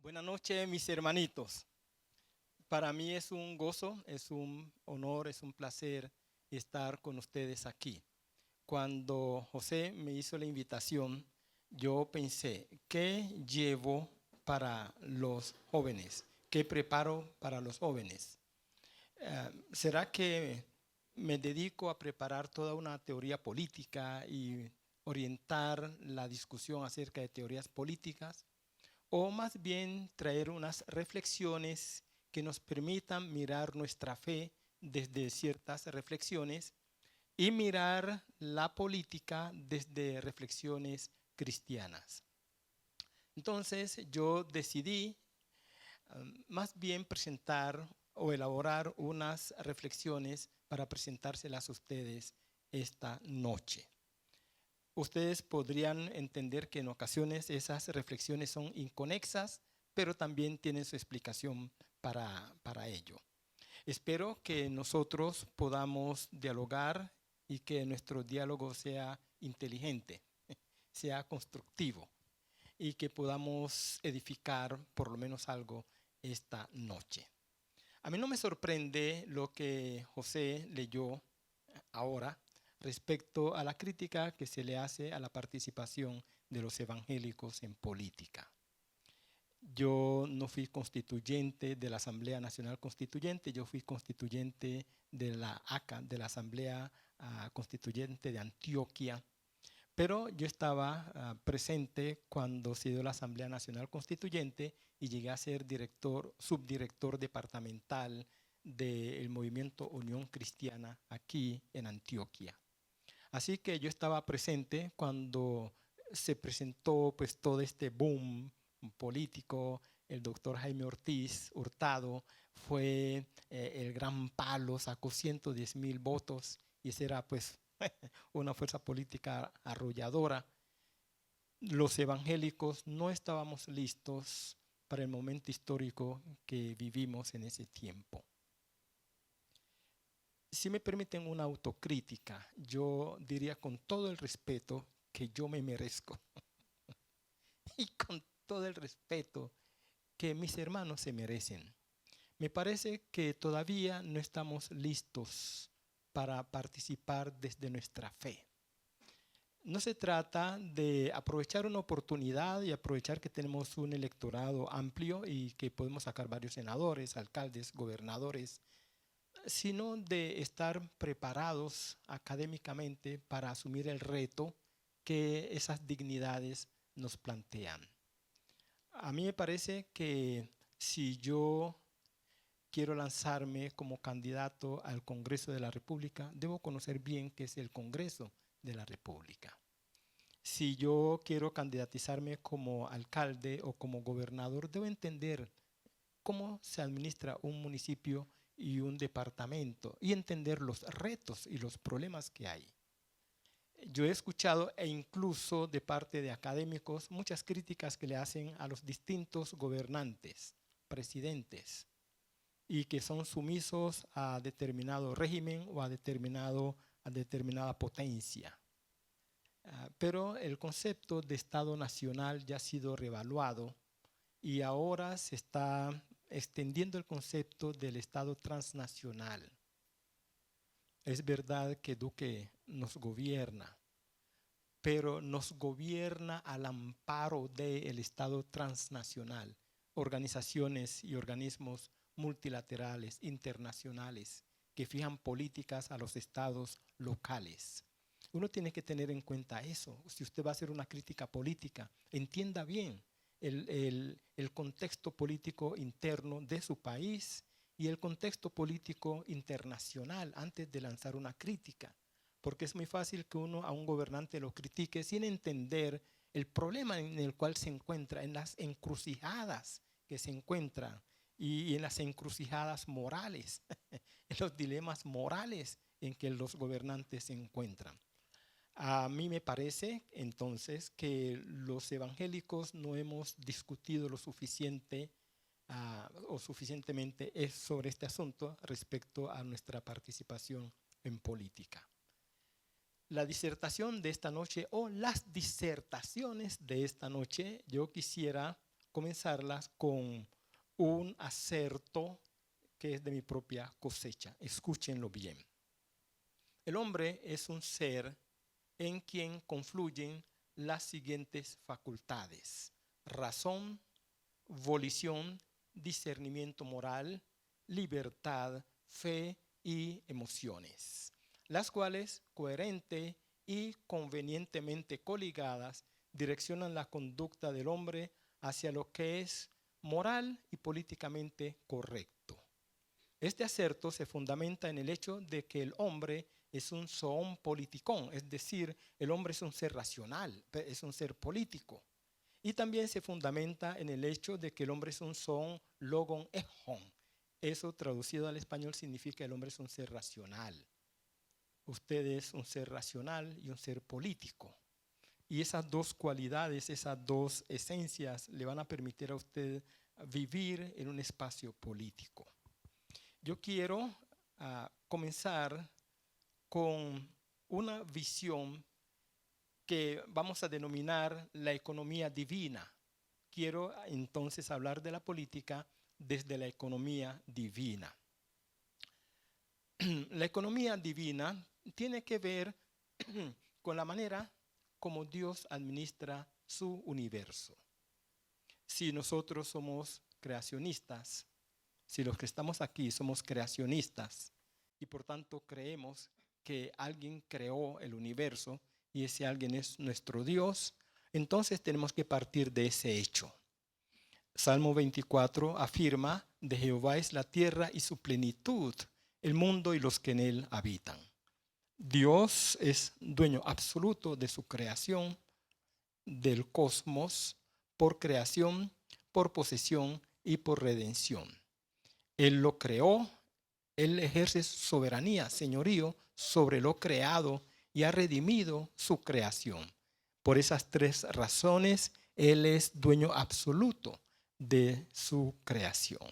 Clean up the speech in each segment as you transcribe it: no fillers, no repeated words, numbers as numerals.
Buenas noches, mis hermanitos. Para mí es un gozo, es un honor, es un placer estar con ustedes aquí. Cuando José me hizo la invitación, yo pensé, ¿qué llevo para los jóvenes? ¿Qué preparo para los jóvenes? ¿Será que me dedico a preparar toda una teoría política y orientar la discusión acerca de teorías políticas? ¿O más bien traer unas reflexiones que nos permitan mirar nuestra fe desde ciertas reflexiones y mirar la política desde reflexiones cristianas? Entonces yo decidí más bien presentar o elaborar unas reflexiones para presentárselas a ustedes esta noche. Ustedes podrían entender que en ocasiones esas reflexiones son inconexas, pero también tienen su explicación para ello. Espero que nosotros podamos dialogar y que nuestro diálogo sea inteligente, sea constructivo y que podamos edificar por lo menos algo esta noche. A mí no me sorprende lo que José leyó ahora respecto a la crítica que se le hace a la participación de los evangélicos en política. Yo no fui constituyente de la Asamblea Nacional Constituyente, yo fui constituyente de la ACA, de la Asamblea Constituyente de Antioquia, pero yo estaba presente cuando se dio la Asamblea Nacional Constituyente y llegué a ser subdirector departamental del movimiento Unión Cristiana aquí en Antioquia. Así que yo estaba presente cuando se presentó pues todo este boom político. El doctor Jaime Ortiz Hurtado fue el gran palo, sacó 110,000 votos y esa era pues una fuerza política arrolladora. Los evangélicos no estábamos listos para el momento histórico que vivimos en ese tiempo. Si me permiten una autocrítica, yo diría con todo el respeto que yo me merezco y con todo el respeto que mis hermanos se merecen. Me parece que todavía no estamos listos para participar desde nuestra fe. No se trata de aprovechar una oportunidad y aprovechar que tenemos un electorado amplio y que podemos sacar varios senadores, alcaldes, gobernadores, sino de estar preparados académicamente para asumir el reto que esas dignidades nos plantean. A mí me parece que si yo quiero lanzarme como candidato al Congreso de la República, debo conocer bien qué es el Congreso de la República. Si yo quiero candidatizarme como alcalde o como gobernador, debo entender cómo se administra un municipio y un departamento y entender los retos y los problemas que hay. Yo he escuchado e incluso de parte de académicos muchas críticas que le hacen a los distintos gobernantes, presidentes, y que son sumisos a determinado régimen o a determinada potencia. Pero el concepto de Estado nacional ya ha sido revaluado y ahora se está extendiendo el concepto del Estado transnacional. Es verdad que Duque nos gobierna, pero nos gobierna al amparo del Estado transnacional, organizaciones y organismos multilaterales, internacionales, que fijan políticas a los estados locales. Uno tiene que tener en cuenta eso. Si usted va a hacer una crítica política, entienda bien el contexto político interno de su país y el contexto político internacional antes de lanzar una crítica. Porque es muy fácil que uno a un gobernante lo critique sin entender el problema en el cual se encuentra, en las encrucijadas que se encuentran y en las encrucijadas morales, en los dilemas morales en que los gobernantes se encuentran. A mí me parece entonces que los evangélicos no hemos discutido lo suficiente o suficientemente sobre este asunto respecto a nuestra participación en política. La disertación de esta noche o las disertaciones de esta noche, yo quisiera comenzarlas con un acerto que es de mi propia cosecha. Escúchenlo bien. El hombre es un ser en quien confluyen las siguientes facultades: razón, volición, discernimiento moral, libertad, fe y emociones, las cuales, coherente y convenientemente coligadas, direccionan la conducta del hombre hacia lo que es moral y políticamente correcto. Este acerto se fundamenta en el hecho de que el hombre es un zoon politikon, es decir, el hombre es un ser racional, es un ser político. Y también se fundamenta en el hecho de que el hombre es un zoon logon echon. Eso traducido al español significa el hombre es un ser racional. Usted es un ser racional y un ser político. Y esas dos cualidades, esas dos esencias le van a permitir a usted vivir en un espacio político. Yo quiero comenzar con una visión que vamos a denominar la economía divina. Quiero entonces hablar de la política desde la economía divina. La economía divina tiene que ver con la manera como Dios administra su universo. Si nosotros somos creacionistas, si los que estamos aquí somos creacionistas y por tanto creemos que alguien creó el universo y ese alguien es nuestro Dios, entonces tenemos que partir de ese hecho. Salmo 24 afirma: de Jehová es la tierra y su plenitud, el mundo y los que en él habitan. Dios es dueño absoluto de su creación, del cosmos, por creación, por posesión y por redención. Él lo creó, Él ejerce soberanía, señorío sobre lo creado y ha redimido su creación. Por esas tres razones, Él es dueño absoluto de su creación.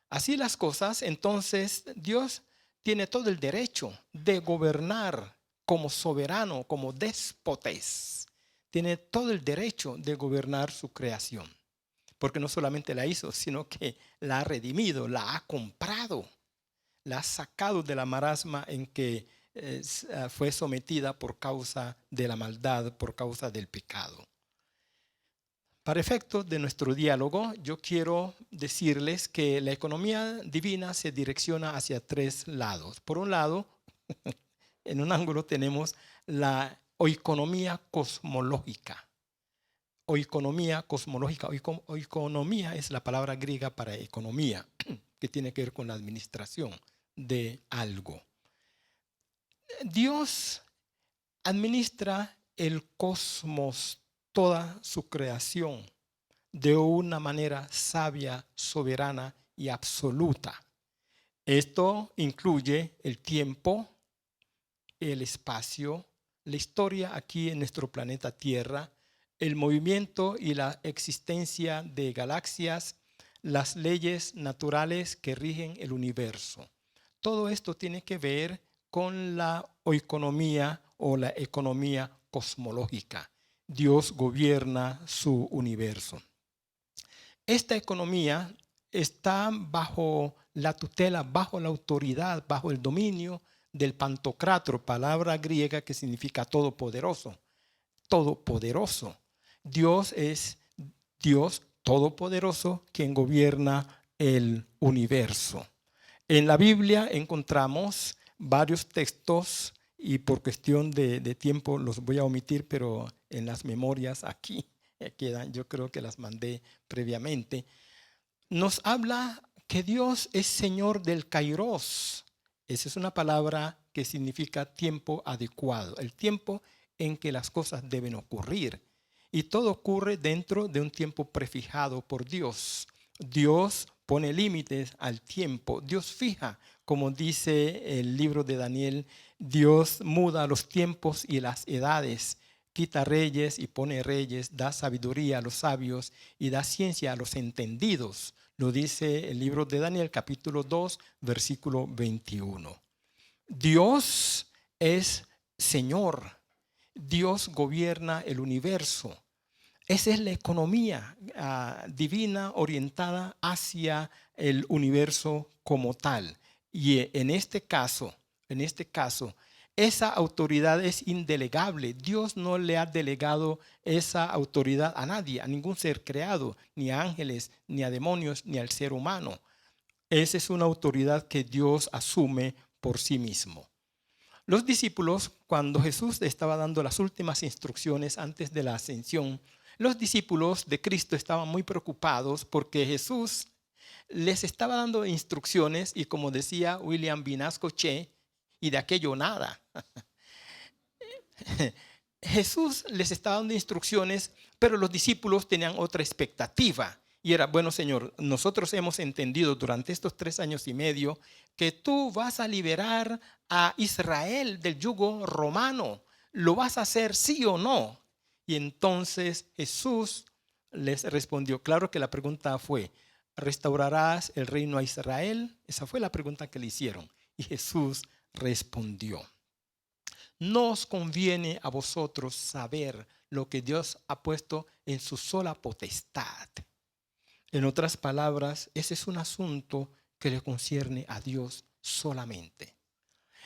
Así las cosas, entonces Dios tiene todo el derecho de gobernar como soberano, como déspotes. Tiene todo el derecho de gobernar su creación. Porque no solamente la hizo, sino que la ha redimido, la ha comprado, la ha sacado de la marasma en que fue sometida por causa de la maldad, por causa del pecado. Para efectos de nuestro diálogo, yo quiero decirles que la economía divina se direcciona hacia tres lados. Por un lado, en un ángulo tenemos la oikonomía cosmológica. Oikonomía cosmológica. Oikonomía es la palabra griega para economía, que tiene que ver con la administración de algo. Dios administra el cosmos, toda su creación, de una manera sabia, soberana y absoluta. Esto incluye el tiempo, el espacio, la historia aquí en nuestro planeta Tierra, el movimiento y la existencia de galaxias, las leyes naturales que rigen el universo. Todo esto tiene que ver con la oikonomía o la economía cosmológica. Dios gobierna su universo. Esta economía está bajo la tutela, bajo la autoridad, bajo el dominio del Pantocrator, palabra griega que significa todopoderoso. Todopoderoso. Dios es Dios todopoderoso quien gobierna el universo. En la Biblia encontramos varios textos y por cuestión de tiempo los voy a omitir, pero en las memorias aquí quedan, yo creo que las mandé previamente. Nos habla que Dios es Señor del Kairos. Esa es una palabra que significa tiempo adecuado, el tiempo en que las cosas deben ocurrir. Y todo ocurre dentro de un tiempo prefijado por Dios. Dios pone límites al tiempo. Dios fija, como dice el libro de Daniel, Dios muda los tiempos y las edades, quita reyes y pone reyes, da sabiduría a los sabios y da ciencia a los entendidos. Lo dice el libro de Daniel, capítulo 2, versículo 21. Dios es Señor. Dios gobierna el universo. Esa es la economía divina orientada hacia el universo como tal. Y en este caso, esa autoridad es indelegable. Dios no le ha delegado esa autoridad a nadie, a ningún ser creado, ni a ángeles, ni a demonios, ni al ser humano. Esa es una autoridad que Dios asume por sí mismo. Los discípulos, cuando Jesús estaba dando las últimas instrucciones antes de la ascensión, los discípulos de Cristo estaban muy preocupados porque Jesús les estaba dando instrucciones y, como decía William Vinasco Che, y de aquello nada. Jesús les estaba dando instrucciones, pero los discípulos tenían otra expectativa. Y era, bueno, Señor, nosotros hemos entendido durante estos 3 años y medio que tú vas a liberar a Israel del yugo romano. ¿Lo vas a hacer sí o no? Y entonces Jesús les respondió. Claro que la pregunta fue, ¿restaurarás el reino a Israel? Esa fue la pregunta que le hicieron. Y Jesús respondió. No os conviene a vosotros saber lo que Dios ha puesto en su sola potestad. En otras palabras, ese es un asunto que le concierne a Dios solamente.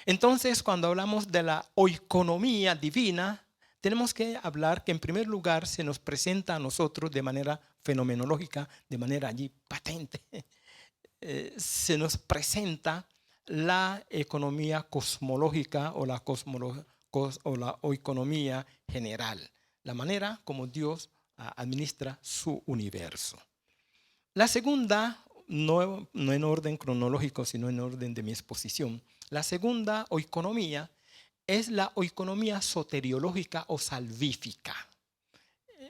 Entonces, cuando hablamos de la oikonomía divina, tenemos que hablar que en primer lugar se nos presenta a nosotros de manera fenomenológica, de manera allí patente. Se nos presenta la economía cosmológica o la oikonomía general, la manera como Dios administra su universo. La segunda, no en orden cronológico, sino en orden de mi exposición, la segunda oikonomía es la oikonomía soteriológica o salvífica.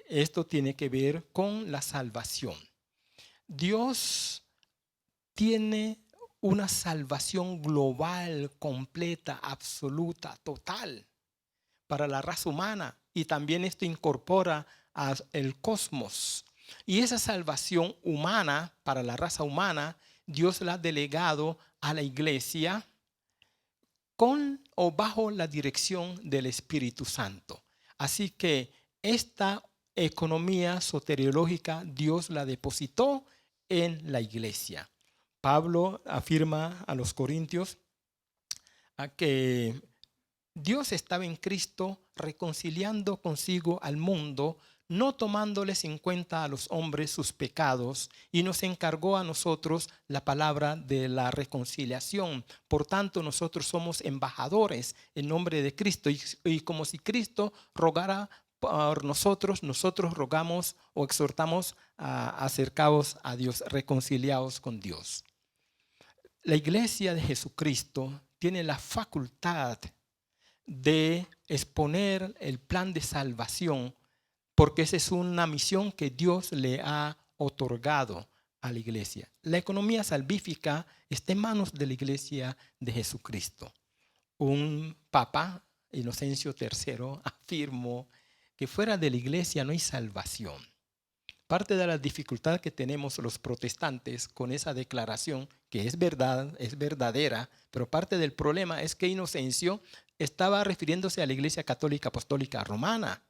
Esto tiene que ver con la salvación. Dios tiene una salvación global, completa, absoluta, total para la raza humana, y también esto incorpora al cosmos. Y esa salvación humana para la raza humana, Dios la ha delegado a la iglesia con o bajo la dirección del Espíritu Santo. Así que esta economía soteriológica Dios la depositó en la iglesia. Pablo afirma a los corintios que Dios estaba en Cristo reconciliando consigo al mundo, no tomándoles en cuenta a los hombres sus pecados, y nos encargó a nosotros la palabra de la reconciliación. Por tanto, nosotros somos embajadores en nombre de Cristo, y como si Cristo rogara por nosotros, nosotros rogamos o exhortamos a acercaos a Dios, reconciliados con Dios. La iglesia de Jesucristo tiene la facultad de exponer el plan de salvación, porque esa es una misión que Dios le ha otorgado a la iglesia. La economía salvífica está en manos de la iglesia de Jesucristo. Un papa, Inocencio III, afirmó que fuera de la iglesia no hay salvación. Parte de la dificultad que tenemos los protestantes con esa declaración, que es verdad, es verdadera, pero parte del problema es que Inocencio estaba refiriéndose a la Iglesia Católica Apostólica Romana.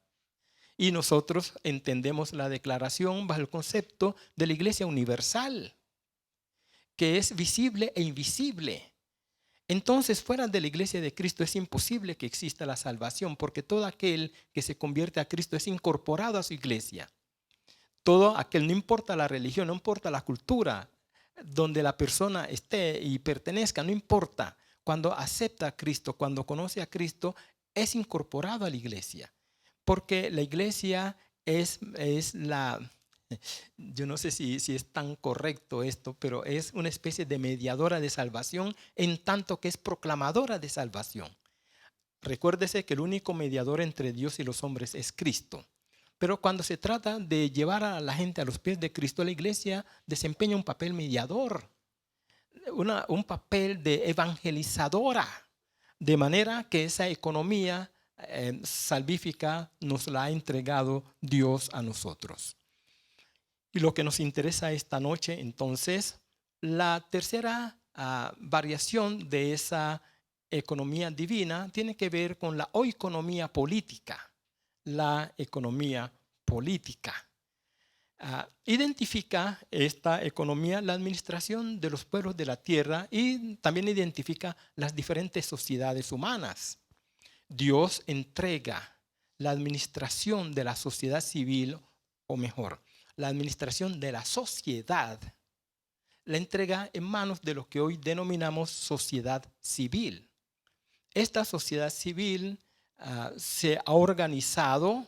Y nosotros entendemos la declaración bajo el concepto de la Iglesia Universal, que es visible e invisible. Entonces, fuera de la Iglesia de Cristo es imposible que exista la salvación, porque todo aquel que se convierte a Cristo es incorporado a su iglesia. Todo aquel, no importa la religión, no importa la cultura, donde la persona esté y pertenezca, no importa. Cuando acepta a Cristo, cuando conoce a Cristo, es incorporado a la iglesia. Porque la iglesia es la, yo no sé si es tan correcto esto, pero es una especie de mediadora de salvación en tanto que es proclamadora de salvación. Recuérdese que el único mediador entre Dios y los hombres es Cristo. Pero cuando se trata de llevar a la gente a los pies de Cristo, la iglesia desempeña un papel mediador, un papel de evangelizadora, de manera que esa economía salvífica nos la ha entregado Dios a nosotros. Y lo que nos interesa esta noche, entonces, la tercera variación de esa economía divina tiene que ver con la oikonomía política. La economía política. Identifica esta economía la administración de los pueblos de la tierra y también identifica las diferentes sociedades humanas. Dios entrega la administración de la sociedad civil, o mejor, la administración de la sociedad, la entrega en manos de lo que hoy denominamos sociedad civil. Esta sociedad civil se ha organizado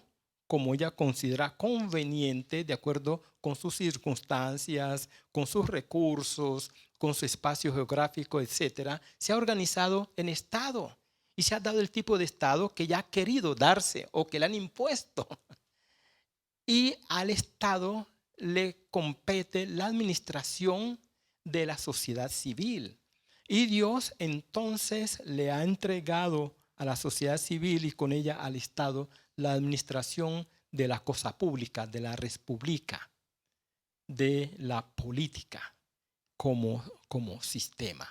como ella considera conveniente, de acuerdo con sus circunstancias, con sus recursos, con su espacio geográfico, etc. Se ha organizado en Estado y se ha dado el tipo de Estado que ya ha querido darse o que le han impuesto. Y al Estado le compete la administración de la sociedad civil. Y Dios entonces le ha entregado a la sociedad civil y con ella al Estado la administración de la cosa pública, de la res publica, de la política como sistema.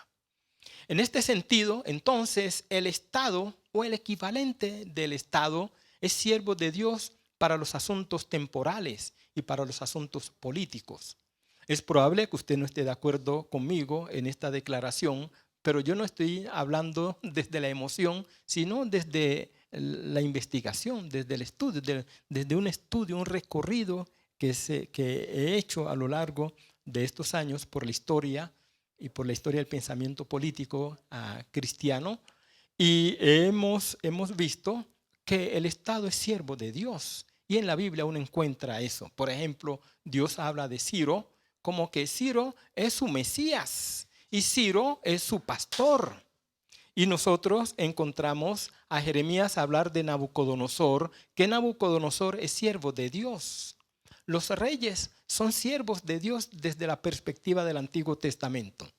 En este sentido, entonces, el Estado o el equivalente del Estado es siervo de Dios para los asuntos temporales y para los asuntos políticos. Es probable que usted no esté de acuerdo conmigo en esta declaración, pero yo no estoy hablando desde la emoción, sino desde la investigación, desde el estudio, desde un estudio, un recorrido que he hecho a lo largo de estos años por la historia y por la historia del pensamiento político cristiano. Y hemos visto que el Estado es siervo de Dios. Y en la Biblia uno encuentra eso. Por ejemplo, Dios habla de Ciro como que Ciro es su Mesías y Ciro es su pastor. Y nosotros encontramos a Jeremías hablar de Nabucodonosor, que Nabucodonosor es siervo de Dios. Los reyes son siervos de Dios desde la perspectiva del Antiguo Testamento.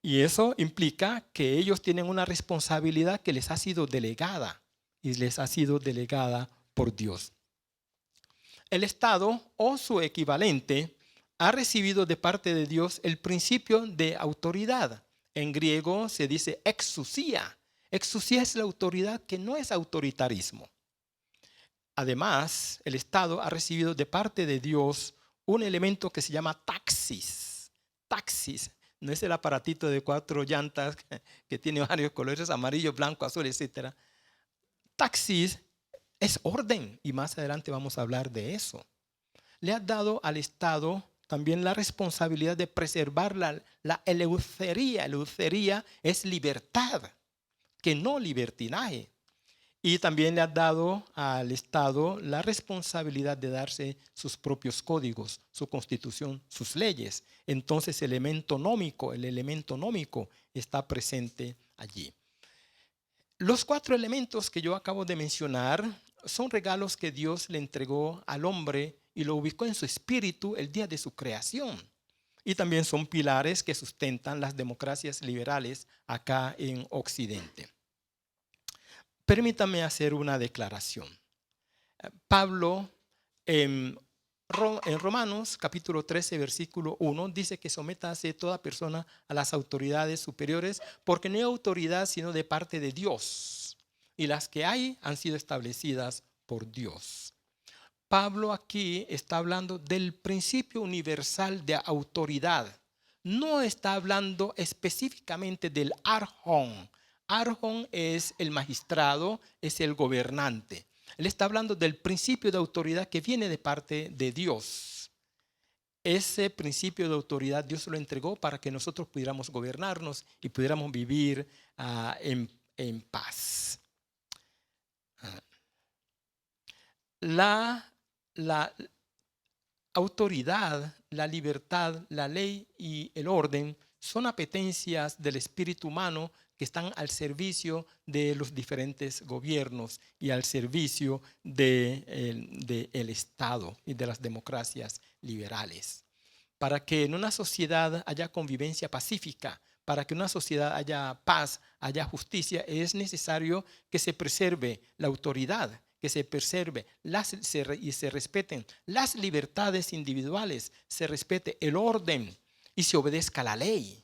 Y eso implica que ellos tienen una responsabilidad que les ha sido delegada y les ha sido delegada por Dios. El Estado o su equivalente ha recibido de parte de Dios el principio de autoridad. En griego se dice exousia. Exousia es la autoridad que no es autoritarismo. Además, el Estado ha recibido de parte de Dios un elemento que se llama taxis. Taxis no es el aparatito de 4 llantas que tiene varios colores, amarillo, blanco, azul, etc. Taxis es orden y más adelante vamos a hablar de eso. Le ha dado al Estado también la responsabilidad de preservar la eleutería. Eleutería es libertad, que no libertinaje. Y también le ha dado al Estado la responsabilidad de darse sus propios códigos, su constitución, sus leyes. Entonces el elemento nómico está presente allí. Los 4 elementos que yo acabo de mencionar son regalos que Dios le entregó al hombre y lo ubicó en su espíritu el día de su creación. Y también son pilares que sustentan las democracias liberales acá en Occidente. Permítame hacer una declaración. Pablo en Romanos capítulo 13 versículo 1 dice que sométase toda persona a las autoridades superiores porque no hay autoridad sino de parte de Dios y las que hay han sido establecidas por Dios. Pablo aquí está hablando del principio universal de autoridad. No está hablando específicamente del arjón. Arjón es el magistrado, es el gobernante. Él está hablando del principio de autoridad que viene de parte de Dios. Ese principio de autoridad Dios lo entregó para que nosotros pudiéramos gobernarnos y pudiéramos vivir en paz. La autoridad, la libertad, la ley y el orden son apetencias del espíritu humano que están al servicio de los diferentes gobiernos y al servicio del Estado y de las democracias liberales. Para que en una sociedad haya convivencia pacífica, para que en una sociedad haya paz, haya justicia, es necesario que se preserve la autoridad, que se preserve y se respeten las libertades individuales, se respete el orden y se obedezca la ley.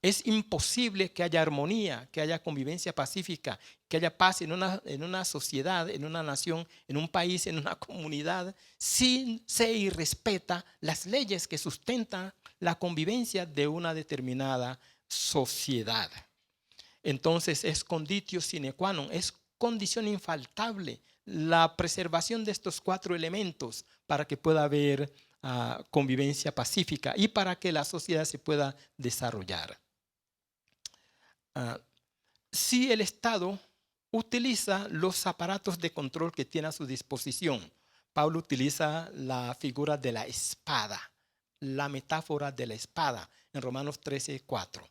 Es imposible que haya armonía, que haya convivencia pacífica, que haya paz en una sociedad, en una nación, en un país, en una comunidad, si se irrespeta las leyes que sustentan la convivencia de una determinada sociedad. Entonces es conditio sine qua non, es condición infaltable la preservación de estos 4 elementos para que pueda haber convivencia pacífica y para que la sociedad se pueda desarrollar. Si el Estado utiliza los aparatos de control que tiene a su disposición, Pablo utiliza la figura de la espada, la metáfora de la espada en Romanos 13:4.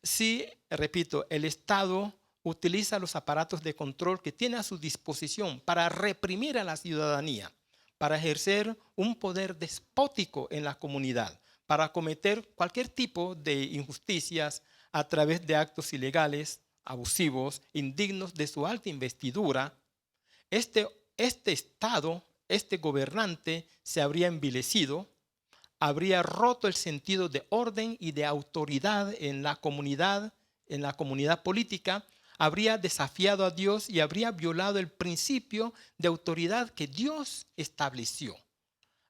Si, repito, el Estado utiliza los aparatos de control que tiene a su disposición para reprimir a la ciudadanía, para ejercer un poder despótico en la comunidad, para cometer cualquier tipo de injusticias a través de actos ilegales, abusivos, indignos de su alta investidura, este Estado, este gobernante se habría envilecido, habría roto el sentido de orden y de autoridad en la comunidad política, habría desafiado a Dios y habría violado el principio de autoridad que Dios estableció.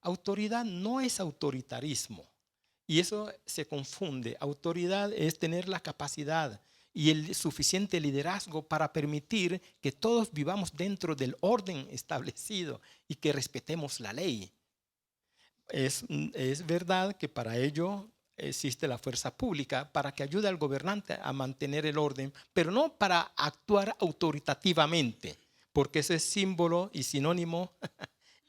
Autoridad no es autoritarismo y eso se confunde. Autoridad es tener la capacidad y el suficiente liderazgo para permitir que todos vivamos dentro del orden establecido y que respetemos la ley. Es verdad que para ello existe la fuerza pública para que ayude al gobernante a mantener el orden, pero no para actuar autoritativamente, porque ese es símbolo y sinónimo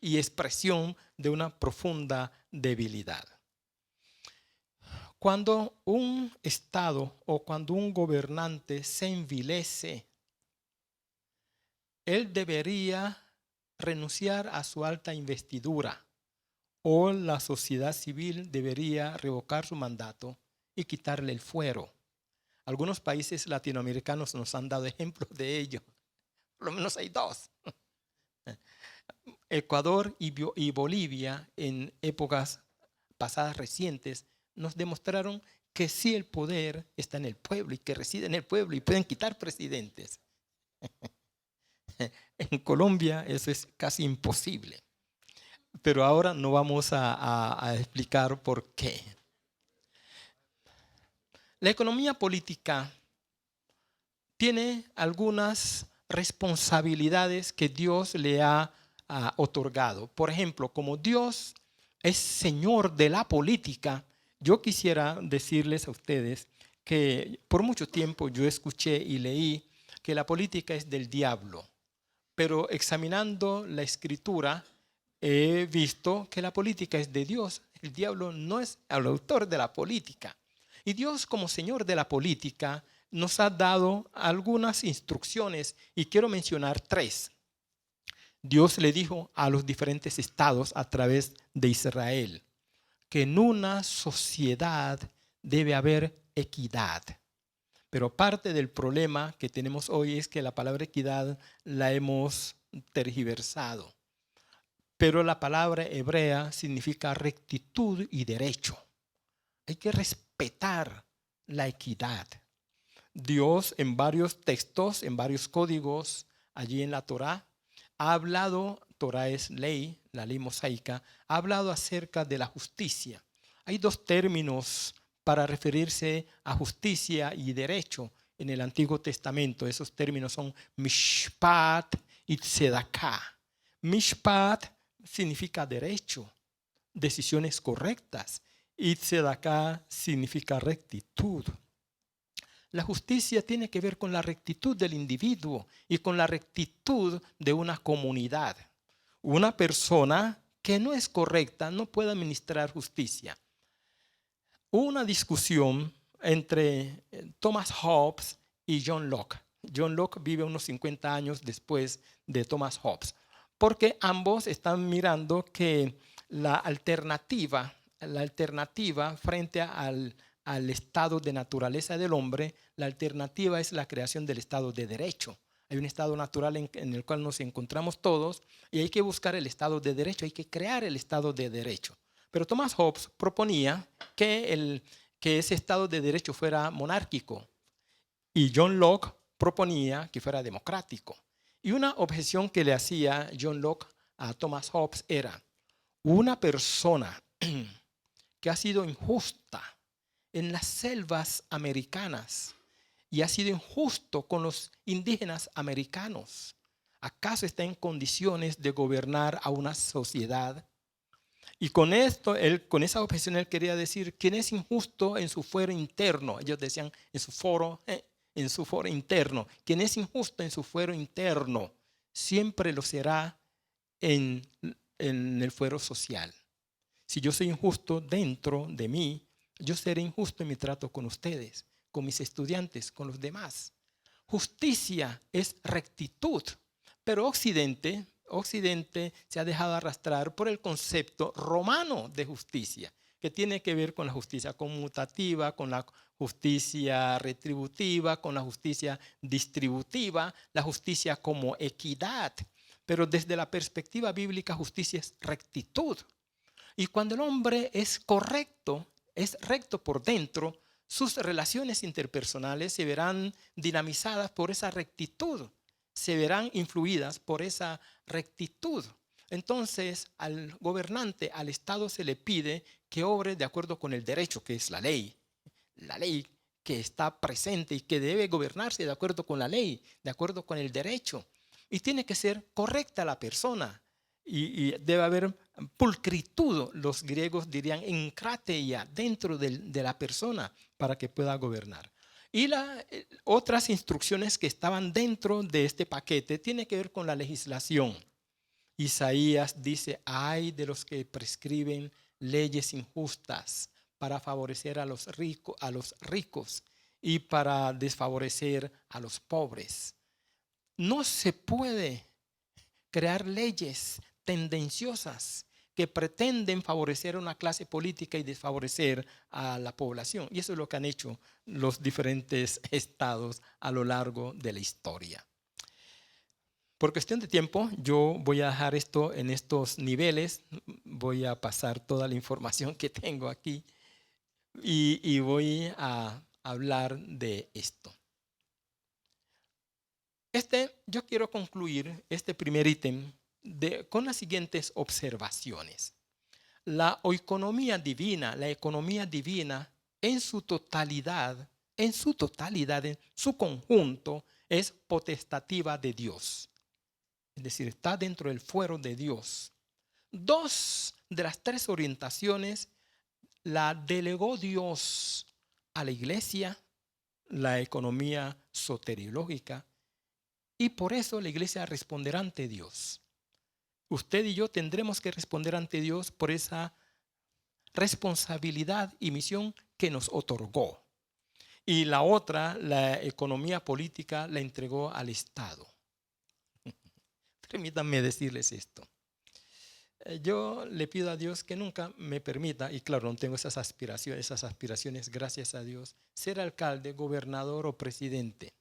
y expresión de una profunda debilidad. Cuando un Estado o cuando un gobernante se envilece, él debería renunciar a su alta investidura, o la sociedad civil debería revocar su mandato y quitarle el fuero. Algunos países latinoamericanos nos han dado ejemplos de ello. Por lo menos hay 2. Ecuador y Bolivia, en épocas pasadas recientes, nos demostraron que sí, el poder está en el pueblo y que reside en el pueblo y pueden quitar presidentes. En Colombia eso es casi imposible. Pero ahora no vamos a explicar por qué. La economía política tiene algunas responsabilidades que Dios le ha otorgado. Por ejemplo, como Dios es Señor de la política, yo quisiera decirles a ustedes que por mucho tiempo yo escuché y leí que la política es del diablo, pero examinando la Escritura he visto que la política es de Dios. El diablo no es el autor de la política. Y Dios, como Señor de la política, nos ha dado algunas instrucciones y quiero mencionar 3. Dios le dijo a los diferentes estados a través de Israel que en una sociedad debe haber equidad. Pero parte del problema que tenemos hoy es que la palabra equidad la hemos tergiversado. Pero la palabra hebrea significa rectitud y derecho. Hay que respetar la equidad. Dios en varios textos, en varios códigos, allí en la Torá, ha hablado, Torá es ley, la ley mosaica, ha hablado acerca de la justicia. Hay 2 términos para referirse a justicia y derecho en el Antiguo Testamento. Esos términos son mishpat y tzedaká. Mishpat significa derecho, decisiones correctas, y tzedaká significa rectitud. La justicia tiene que ver con la rectitud del individuo y con la rectitud de una comunidad. Una persona que no es correcta no puede administrar justicia. Hubo una discusión entre Thomas Hobbes y John Locke. John Locke vive unos 50 años después de Thomas Hobbes, porque ambos están mirando que la alternativa frente al estado de naturaleza del hombre, la alternativa es la creación del estado de derecho. Hay un estado natural en el cual nos encontramos todos y hay que buscar el estado de derecho, hay que crear el estado de derecho. Pero Thomas Hobbes proponía que que ese Estado de Derecho fuera monárquico y John Locke proponía que fuera democrático. Y una objeción que le hacía John Locke a Thomas Hobbes era: una persona que ha sido injusta en las selvas americanas y ha sido injusto con los indígenas americanos, ¿acaso está en condiciones de gobernar a una sociedad? Y con esto, con esa objeción, él quería decir: quien es injusto en su fuero interno, ellos decían en su foro interno, quien es injusto en su fuero interno, siempre lo será en el fuero social. Si yo soy injusto dentro de mí, yo seré injusto en mi trato con ustedes, con mis estudiantes, con los demás. Justicia es rectitud, pero Occidente se ha dejado arrastrar por el concepto romano de justicia, que tiene que ver con la justicia conmutativa, con la justicia retributiva, con la justicia distributiva, la justicia como equidad. Pero desde la perspectiva bíblica, justicia es rectitud. Y cuando el hombre es correcto, es recto por dentro, sus relaciones interpersonales se verán dinamizadas por esa rectitud, se verán influidas por esa rectitud. Entonces, al gobernante, al Estado, se le pide que obre de acuerdo con el derecho, que es la ley que está presente y que debe gobernarse de acuerdo con la ley, de acuerdo con el derecho. Y tiene que ser correcta la persona. Y debe haber pulcritud, los griegos dirían enkrateia, dentro de la persona para que pueda gobernar. Y otras instrucciones que estaban dentro de este paquete tienen que ver con la legislación. Isaías dice: ay de los que prescriben leyes injustas para favorecer a los ricos y para desfavorecer a los pobres. No se puede crear leyes tendenciosas que pretenden favorecer a una clase política y desfavorecer a la población. Y eso es lo que han hecho los diferentes estados a lo largo de la historia. Por cuestión de tiempo, yo voy a dejar esto en estos niveles. Voy a pasar toda la información que tengo aquí y voy a hablar de esto. Yo quiero concluir este primer ítem con las siguientes observaciones. La economía divina en su totalidad, en su conjunto, es potestativa de Dios. Es decir, está dentro del fuero de Dios. Dos de las tres orientaciones la delegó Dios a la iglesia, la economía soteriológica, y por eso la iglesia responderá ante Dios. Usted y yo tendremos que responder ante Dios por esa responsabilidad y misión que nos otorgó. Y la otra, la economía política, la entregó al Estado. Permítanme decirles esto. Yo le pido a Dios que nunca me permita, y claro, no tengo esas aspiraciones, gracias a Dios, ser alcalde, gobernador o presidente.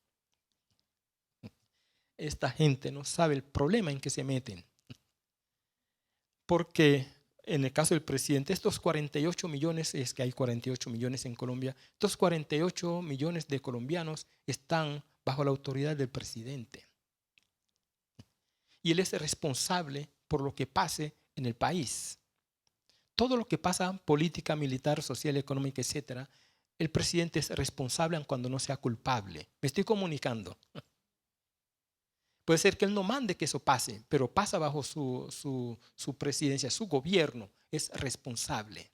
Esta gente no sabe el problema en que se meten. Porque en el caso del presidente, estos 48 millones, es que hay 48 millones en Colombia, estos 48 millones de colombianos están bajo la autoridad del presidente. Y él es responsable por lo que pase en el país. Todo lo que pasa, política, militar, social, económica, etc., el presidente es responsable aun cuando no sea culpable. ¿Me estoy comunicando? Puede ser que él no mande que eso pase, pero pasa bajo su presidencia, su gobierno es responsable.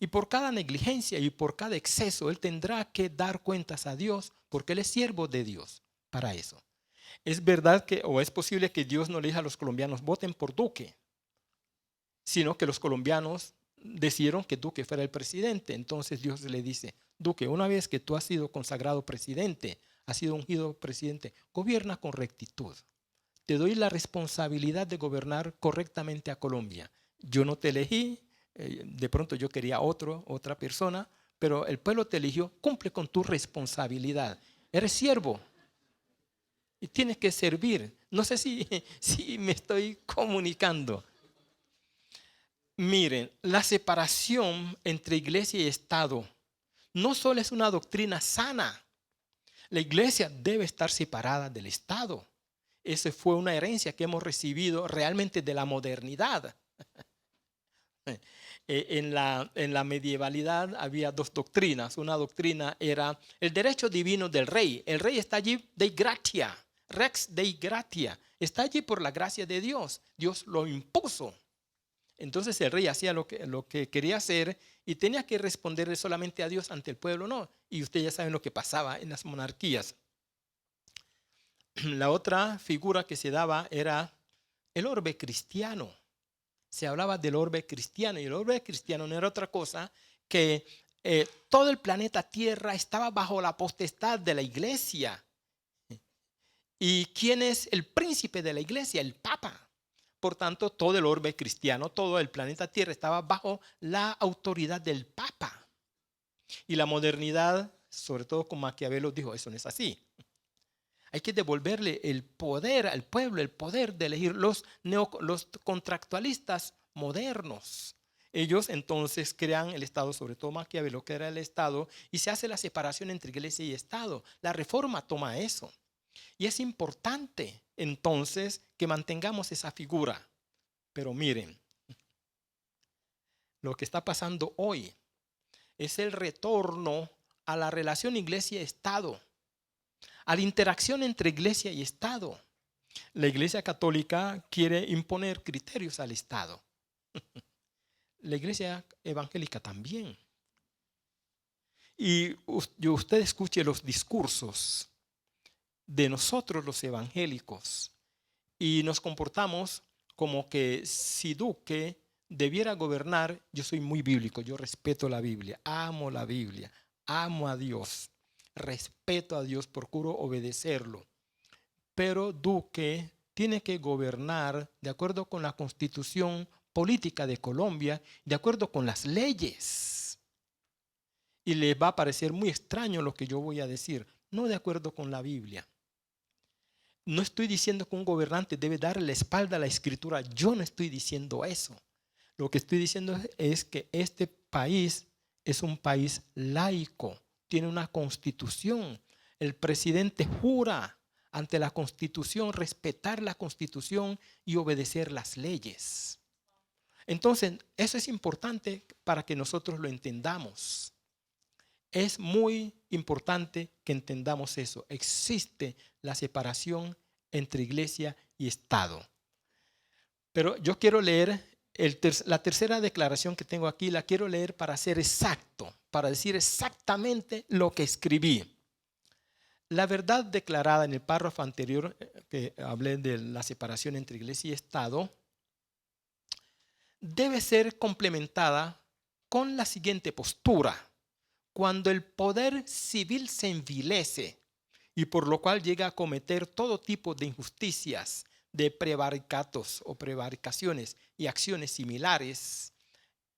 Y por cada negligencia y por cada exceso, él tendrá que dar cuentas a Dios, porque él es siervo de Dios para eso. Es verdad o es posible que Dios no le diga a los colombianos: voten por Duque, sino que los colombianos decidieron que Duque fuera el presidente. Entonces Dios le dice: Duque, una vez que tú has sido consagrado presidente, has sido ungido presidente, gobierna con rectitud. Te doy la responsabilidad de gobernar correctamente a Colombia. Yo no te elegí, de pronto yo quería otra persona, pero el pueblo te eligió, cumple con tu responsabilidad. Eres siervo y tienes que servir. No sé si me estoy comunicando. Miren, la separación entre iglesia y Estado no solo es una doctrina sana. La iglesia debe estar separada del Estado. Esa fue una herencia que hemos recibido realmente de la modernidad. En la medievalidad había dos doctrinas. Una doctrina era el derecho divino del rey. El rey está allí dei gratia, rex dei gratia. Está allí por la gracia de Dios. Dios lo impuso. Entonces el rey hacía lo que quería hacer y tenía que responderle solamente a Dios ante el pueblo, no. Y ustedes ya saben lo que pasaba en las monarquías. La otra figura que se daba era el orbe cristiano. Se hablaba del orbe cristiano y el orbe cristiano no era otra cosa que todo el planeta Tierra estaba bajo la potestad de la iglesia. ¿Y quién es el príncipe de la iglesia? El Papa. Por tanto, todo el orbe cristiano, todo el planeta Tierra estaba bajo la autoridad del Papa. Y la modernidad, sobre todo con Maquiavelo, dijo, eso no es así. Hay que devolverle el poder al pueblo, el poder de elegir los contractualistas modernos. Ellos entonces crean el Estado, sobre todo Maquiavelo, que era el Estado, y se hace la separación entre iglesia y Estado. La Reforma toma eso. Y es importante entonces que mantengamos esa figura. Pero miren, lo que está pasando hoy es el retorno a la relación iglesia-estado, a la interacción entre iglesia y Estado. La Iglesia Católica quiere imponer criterios al Estado. La Iglesia Evangélica también. Y usted escuche los discursos de nosotros los evangélicos y nos comportamos como que si Duque debiera gobernar. Yo soy muy bíblico, yo respeto la Biblia, amo a Dios, respeto a Dios, procuro obedecerlo. Pero Duque tiene que gobernar de acuerdo con la constitución política de Colombia, de acuerdo con las leyes. Y le va a parecer muy extraño lo que yo voy a decir, no de acuerdo con la Biblia. No estoy diciendo que un gobernante debe darle la espalda a la escritura. Yo no estoy diciendo eso. Lo que estoy diciendo es que este país es un país laico. Tiene una constitución. El presidente jura ante la constitución respetar la constitución y obedecer las leyes. Entonces, eso es importante para que nosotros lo entendamos. Es muy importante que entendamos eso. Existe la separación entre iglesia y Estado. Pero yo quiero leer la tercera declaración que tengo aquí, la quiero leer para ser exacto, para decir exactamente lo que escribí. La verdad declarada en el párrafo anterior, que hablé de la separación entre iglesia y Estado, debe ser complementada con la siguiente postura. Cuando el poder civil se envilece y por lo cual llega a cometer todo tipo de injusticias, de prevaricatos o prevaricaciones y acciones similares,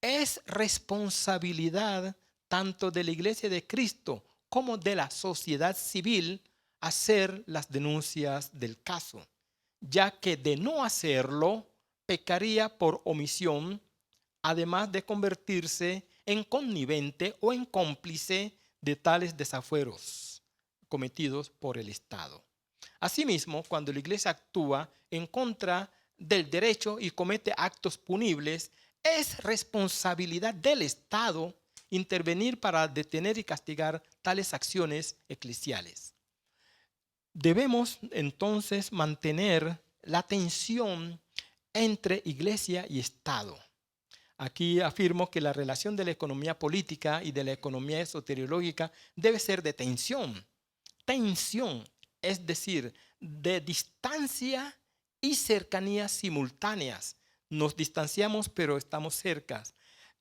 es responsabilidad tanto de la Iglesia de Cristo como de la sociedad civil hacer las denuncias del caso, ya que de no hacerlo pecaría por omisión, además de convertirse en connivente o en cómplice de tales desafueros cometidos por el Estado. Asimismo, cuando la iglesia actúa en contra del derecho y comete actos punibles, es responsabilidad del Estado intervenir para detener y castigar tales acciones eclesiales. Debemos entonces mantener la tensión entre iglesia y Estado. Aquí afirmo que la relación de la economía política y de la economía soteriológica debe ser de tensión. Tensión, es decir, de distancia y cercanía simultáneas. Nos distanciamos, pero estamos cerca.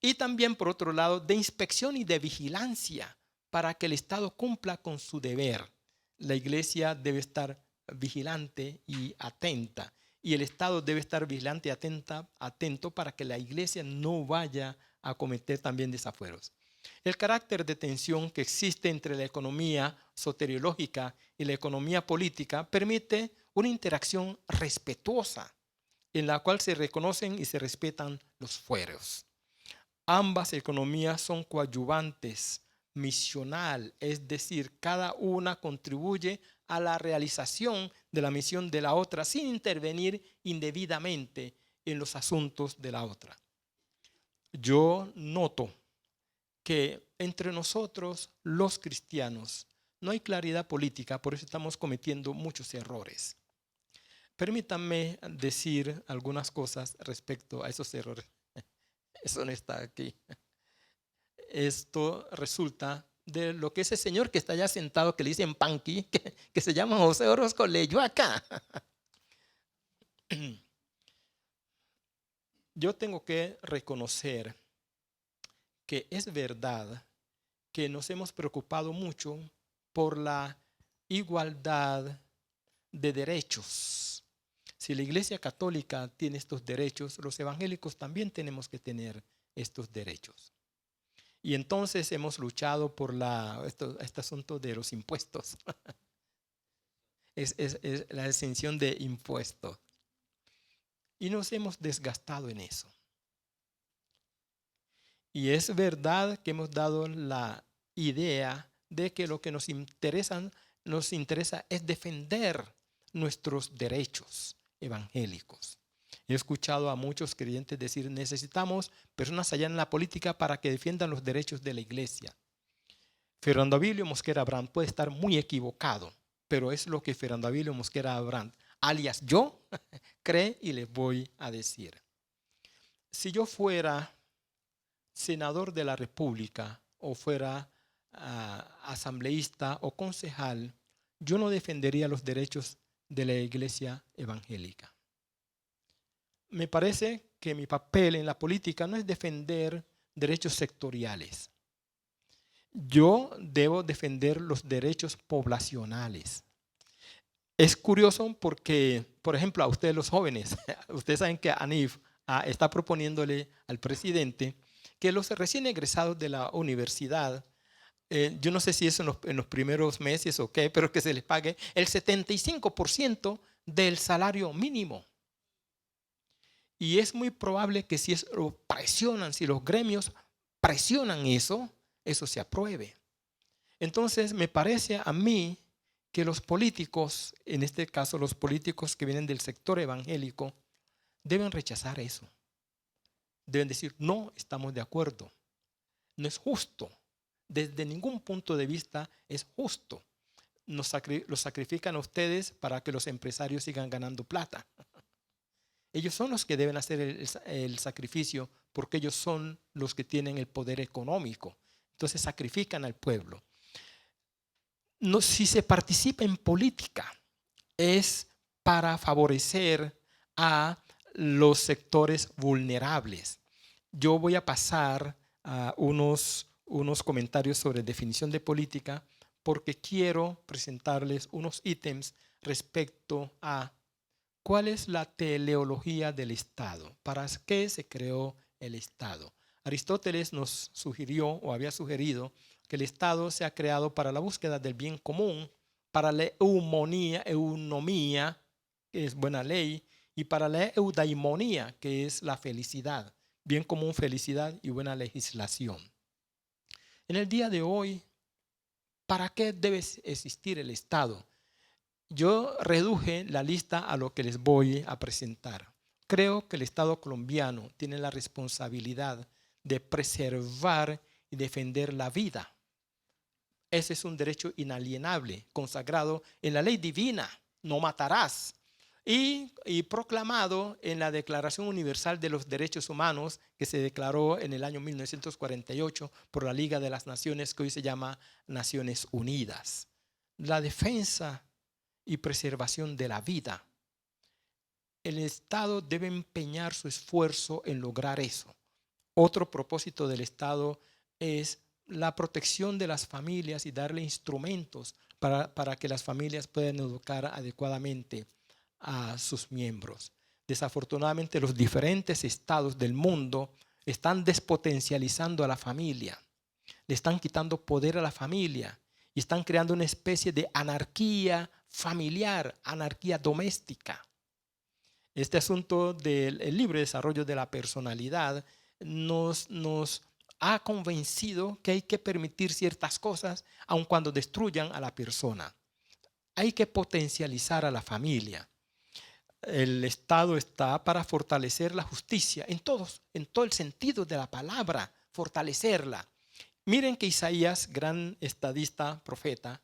Y también, por otro lado, de inspección y de vigilancia para que el Estado cumpla con su deber. La iglesia debe estar vigilante y atenta. Y el Estado debe estar vigilante y atento para que la iglesia no vaya a cometer también desafueros. El carácter de tensión que existe entre la economía soteriológica y la economía política permite una interacción respetuosa en la cual se reconocen y se respetan los fueros. Ambas economías son coadyuvantes misional, es decir, cada una contribuye a la realización de la misión de la otra sin intervenir indebidamente en los asuntos de la otra. Yo noto que entre nosotros, los cristianos, no hay claridad política, por eso estamos cometiendo muchos errores. Permítanme decir algunas cosas respecto a esos errores. Eso no está aquí. Esto resulta de lo que ese señor que está allá sentado, que le dicen Panqui, que se llama José Orozco, leyó acá. Yo tengo que reconocer que es verdad que nos hemos preocupado mucho por la igualdad de derechos. Si la Iglesia Católica tiene estos derechos, los evangélicos también tenemos que tener estos derechos. Y entonces hemos luchado por este asunto de los impuestos. es la exención de impuestos. Y nos hemos desgastado en eso. Y es verdad que hemos dado la idea de que lo que nos interesa es defender nuestros derechos evangélicos. He escuchado a muchos creyentes decir, necesitamos personas allá en la política para que defiendan los derechos de la iglesia. Fernando Abilio Mosquera Brandt puede estar muy equivocado, pero es lo que Fernando Abilio Mosquera Brandt, alias yo, cree, y les voy a decir. Si yo fuera senador de la República o fuera asambleísta o concejal, yo no defendería los derechos de la iglesia evangélica. Me parece que mi papel en la política no es defender derechos sectoriales. Yo debo defender los derechos poblacionales. Es curioso porque, por ejemplo, a ustedes los jóvenes, ustedes saben que ANIF está proponiéndole al presidente que los recién egresados de la universidad, yo no sé si eso en los primeros meses o qué, pero que se les pague el 75% del salario mínimo. Y es muy probable que si lo presionan, si los gremios presionan eso se apruebe. Entonces me parece a mí que los políticos, en este caso los políticos que vienen del sector evangélico, deben rechazar eso. Deben decir, no estamos de acuerdo. No es justo. Desde ningún punto de vista es justo. Los sacrifican a ustedes para que los empresarios sigan ganando plata. Ellos son los que deben hacer el sacrificio porque ellos son los que tienen el poder económico. Entonces sacrifican al pueblo. No, si se participa en política es para favorecer a los sectores vulnerables. Yo voy a pasar a unos comentarios sobre definición de política porque quiero presentarles unos ítems respecto a cuál es la teleología del Estado, para qué se creó el Estado. Aristóteles nos sugirió o había sugerido que el Estado se ha creado para la búsqueda del bien común, para la eunomía, que es buena ley, y para la eudaimonía, que es la felicidad, bien común, felicidad y buena legislación. En el día de hoy, ¿para qué debe existir el Estado? Yo reduje la lista a lo que les voy a presentar. Creo que el Estado colombiano tiene la responsabilidad de preservar y defender la vida. Ese es un derecho inalienable, consagrado en la ley divina, no matarás, y proclamado en la Declaración Universal de los Derechos Humanos, que se declaró en el año 1948 por la Liga de las Naciones, que hoy se llama Naciones Unidas. La defensa y preservación de la vida. El Estado debe empeñar su esfuerzo en lograr eso. Otro propósito del Estado es la protección de las familias y darle instrumentos para que las familias puedan educar adecuadamente a sus miembros. Desafortunadamente, los diferentes estados del mundo están despotencializando a la familia, le están quitando poder a la familia y están creando una especie de anarquía familiar, anarquía doméstica. Este asunto del libre desarrollo de la personalidad nos ha convencido que hay que permitir ciertas cosas aun cuando destruyan a la persona. Hay que potencializar a la familia. El Estado está para fortalecer la justicia en todo el sentido de la palabra, fortalecerla. Miren que Isaías, gran estadista, profeta,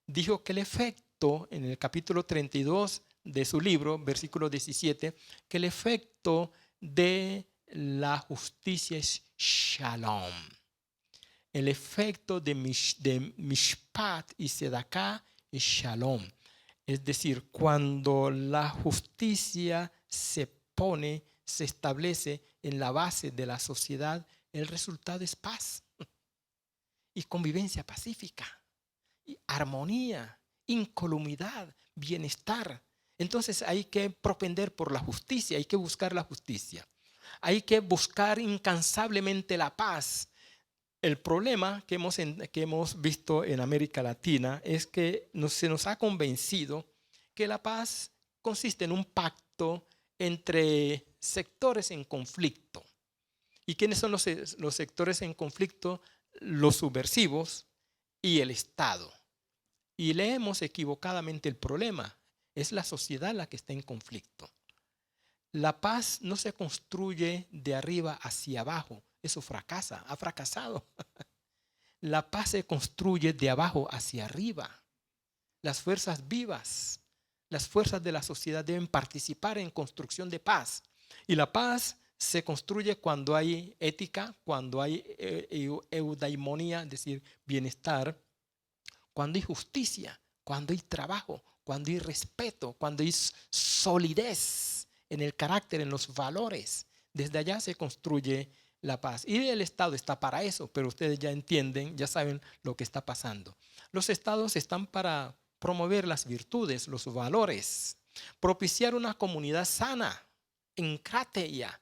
dijo que el efecto, en el capítulo 32 de su libro, versículo 17, que el efecto de la justicia es shalom. El efecto de mishpat y sedaká es shalom. Es decir, cuando la justicia se establece en la base de la sociedad, el resultado es paz y convivencia pacífica, y armonía, incolumidad, bienestar. Entonces hay que propender por la justicia, hay que buscar la justicia. Hay que buscar incansablemente la paz. El problema que hemos visto en América Latina es que se nos ha convencido que la paz consiste en un pacto entre sectores en conflicto. ¿Y quiénes son los sectores en conflicto? Los subversivos y el Estado. Y leemos equivocadamente el problema. Es la sociedad la que está en conflicto. La paz no se construye de arriba hacia abajo. Eso fracasa, ha fracasado. La paz se construye de abajo hacia arriba. Las fuerzas vivas, las fuerzas de la sociedad deben participar en construcción de paz. Y la paz se construye cuando hay ética, cuando hay eudaimonía, es decir, bienestar, cuando hay justicia, cuando hay trabajo, cuando hay respeto, cuando hay solidez en el carácter, en los valores. Desde allá se construye la paz. Y el Estado está para eso, pero ustedes ya entienden, ya saben lo que está pasando. Los estados están para promover las virtudes, los valores, propiciar una comunidad sana, en krateia.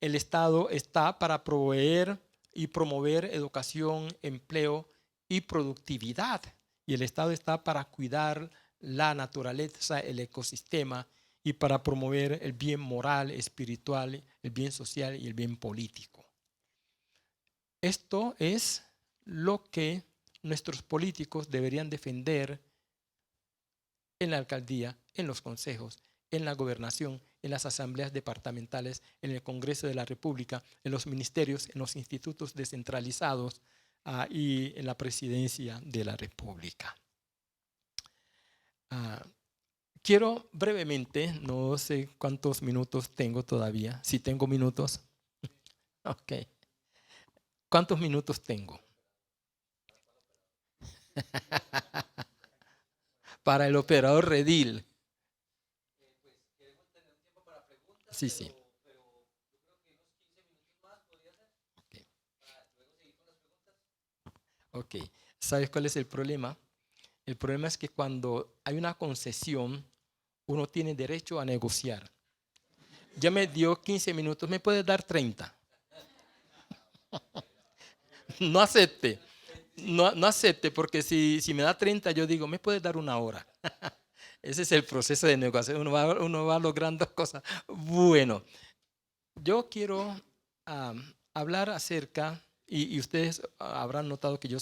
El Estado está para proveer y promover educación, empleo y productividad. Y el Estado está para cuidar la naturaleza, el ecosistema, y para promover el bien moral, espiritual, el bien social y el bien político. Esto es lo que nuestros políticos deberían defender en la alcaldía, en los consejos, en la gobernación, en las asambleas departamentales, en el Congreso de la República, en los ministerios, en los institutos descentralizados y en la presidencia de la República. Quiero brevemente, no sé cuántos minutos tengo todavía, si tengo minutos. Ok. ¿Cuántos minutos tengo? Para el operador Redil. Sí, sí. Ok. ¿Sabes cuál es el problema? El problema es que cuando hay una concesión, uno tiene derecho a negociar. Ya me dio 15 minutos, ¿me puede dar 30? No acepte. No acepte, porque si me da 30, yo digo, ¿me puede dar una hora? Ese es el proceso de negociación. Uno va logrando cosas. Bueno, yo quiero hablar acerca, y ustedes habrán notado que yo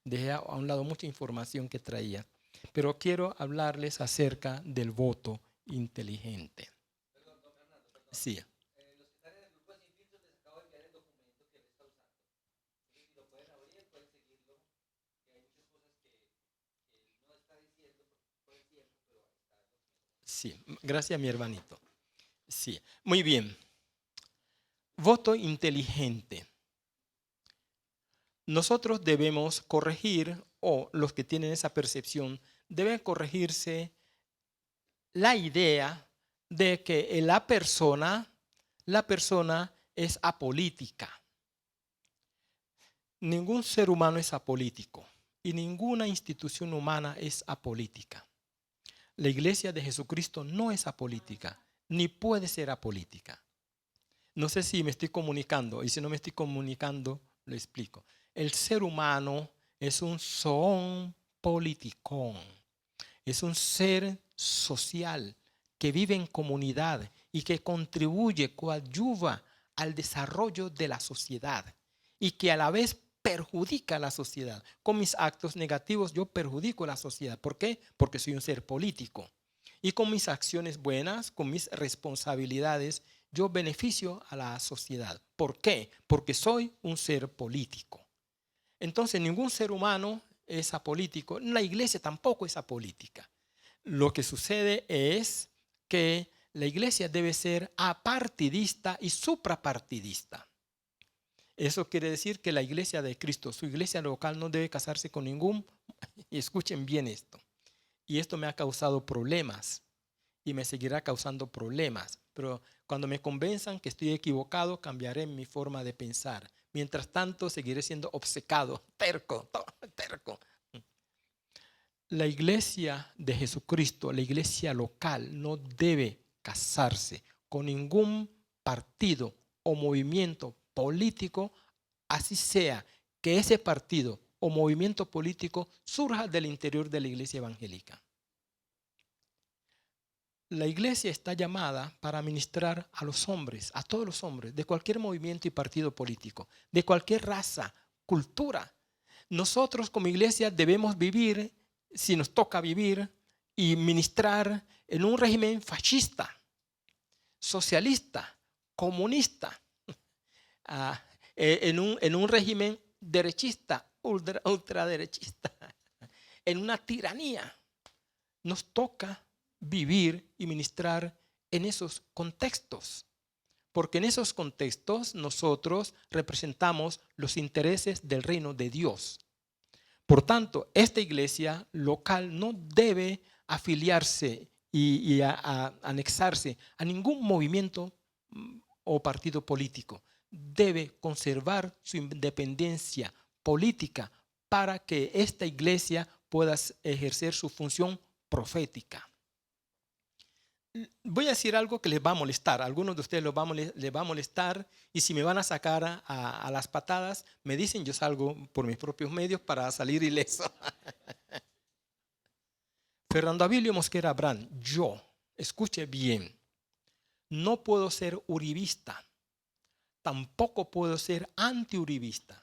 dejé a un lado mucha información que traía, pero quiero hablarles acerca del voto inteligente. Sí. Sí, gracias mi hermanito. Sí, muy bien. Voto inteligente. Nosotros debemos corregir, o los que tienen esa percepción, deben corregirse la idea de que la persona es apolítica. Ningún ser humano es apolítico y ninguna institución humana es apolítica. La Iglesia de Jesucristo no es apolítica, ni puede ser apolítica. No sé si me estoy comunicando, y si no me estoy comunicando, lo explico. El ser humano es un zoon politicón, es un ser social que vive en comunidad y que contribuye, coadyuva al desarrollo de la sociedad. y que a la vez perjudica a la sociedad. Con mis actos negativos yo perjudico a la sociedad. ¿Por qué? Porque soy un ser político. Y con mis acciones buenas, con mis responsabilidades, yo beneficio a la sociedad. ¿Por qué? Porque soy un ser político. Entonces ningún ser humano es apolítico, la iglesia tampoco es apolítica. Lo que sucede es que la iglesia debe ser apartidista y suprapartidista. Eso quiere decir que la iglesia de Cristo, su iglesia local, no debe casarse con ningún, y escuchen bien esto, y esto me ha causado problemas y me seguirá causando problemas, pero cuando me convenzan que estoy equivocado, cambiaré mi forma de pensar. Mientras tanto, seguiré siendo obcecado, terco, terco. La iglesia de Jesucristo, la iglesia local, no debe casarse con ningún partido o movimiento político, así sea que ese partido o movimiento político surja del interior de la iglesia evangélica. La iglesia está llamada para ministrar a los hombres, a todos los hombres, de cualquier movimiento y partido político, de cualquier raza, cultura. Nosotros como iglesia debemos vivir, si nos toca vivir, y ministrar en un régimen fascista, socialista, comunista, en un régimen derechista, ultraderechista, en una tiranía. Nos toca vivir y ministrar en esos contextos, porque en esos contextos nosotros representamos los intereses del reino de Dios. Por tanto, esta iglesia local no debe afiliarse y anexarse a ningún movimiento o partido político. Debe conservar su independencia política para que esta iglesia pueda ejercer su función profética. Voy a decir algo que les va a molestar. A algunos de ustedes les va a molestar y si me van a sacar a las patadas, me dicen, yo salgo por mis propios medios para salir ileso. Fernando Abilio Mosquera Brand, yo, escuche bien, no puedo ser uribista, tampoco puedo ser antiuribista.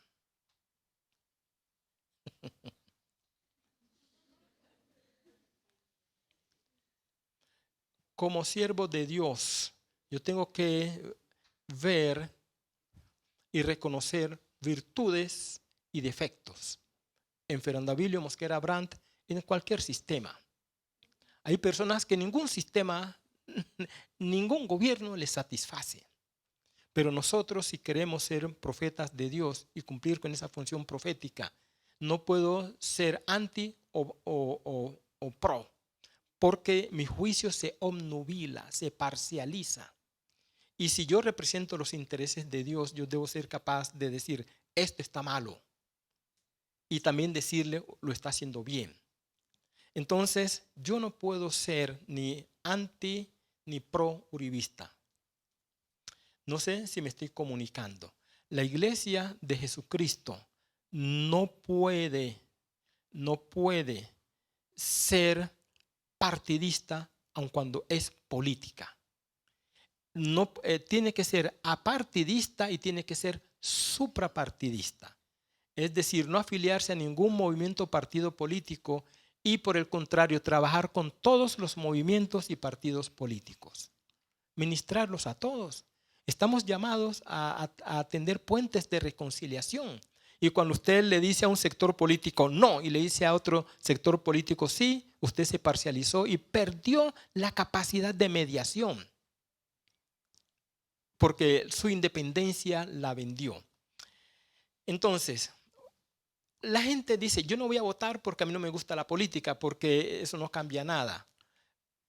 Como siervo de Dios, yo tengo que ver y reconocer virtudes y defectos en Fernando Abilio Mosquera Brand, en cualquier sistema. Hay personas que ningún sistema, ningún gobierno les satisface. Pero nosotros, si queremos ser profetas de Dios y cumplir con esa función profética, no puedo ser anti o pro, porque mi juicio se obnubila, se parcializa. Y si yo represento los intereses de Dios, yo debo ser capaz de decir, esto está malo. Y también decirle, lo está haciendo bien. Entonces, yo no puedo ser ni anti ni pro uribista. No sé si me estoy comunicando. La iglesia de Jesucristo no puede ser partidista aun cuando es política. No, tiene que ser apartidista y tiene que ser suprapartidista. Es decir, no afiliarse a ningún movimiento o partido político y por el contrario, trabajar con todos los movimientos y partidos políticos. Ministrarlos a todos. Estamos llamados a atender puentes de reconciliación. Y cuando usted le dice a un sector político no y le dice a otro sector político sí, usted se parcializó y perdió la capacidad de mediación. Porque su independencia la vendió. Entonces, la gente dice, yo no voy a votar porque a mí no me gusta la política, porque eso no cambia nada.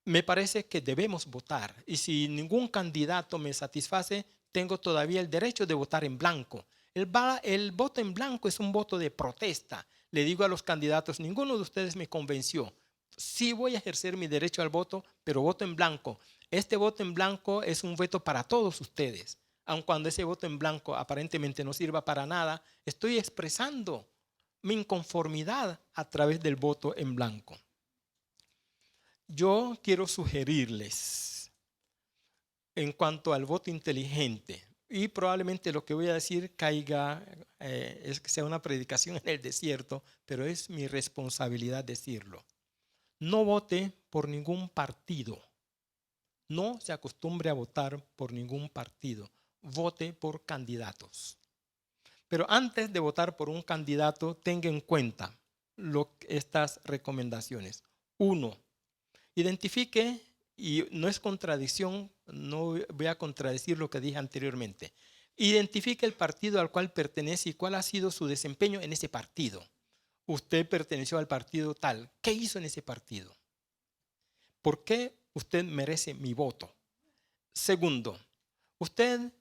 Me parece que debemos votar y si ningún candidato me satisface, tengo todavía el derecho de votar en blanco. El voto en blanco es un voto de protesta. Le digo a los candidatos, ninguno de ustedes me convenció. Sí voy a ejercer mi derecho al voto, pero voto en blanco. Este voto en blanco es un veto para todos ustedes. Aun cuando ese voto en blanco aparentemente no sirva para nada, estoy expresando mi inconformidad a través del voto en blanco. Yo quiero sugerirles en cuanto al voto inteligente, y probablemente lo que voy a decir caiga, es que sea una predicación en el desierto, pero es mi responsabilidad decirlo. No vote por ningún partido. No se acostumbre a votar por ningún partido. Vote por candidatos. Pero antes de votar por un candidato, tenga en cuenta estas recomendaciones. 1. Identifique, y no es contradicción, no voy a contradecir lo que dije anteriormente. Identifique el partido al cual pertenece y cuál ha sido su desempeño en ese partido. Usted perteneció al partido tal. ¿Qué hizo en ese partido? ¿Por qué usted merece mi voto? Segundo, usted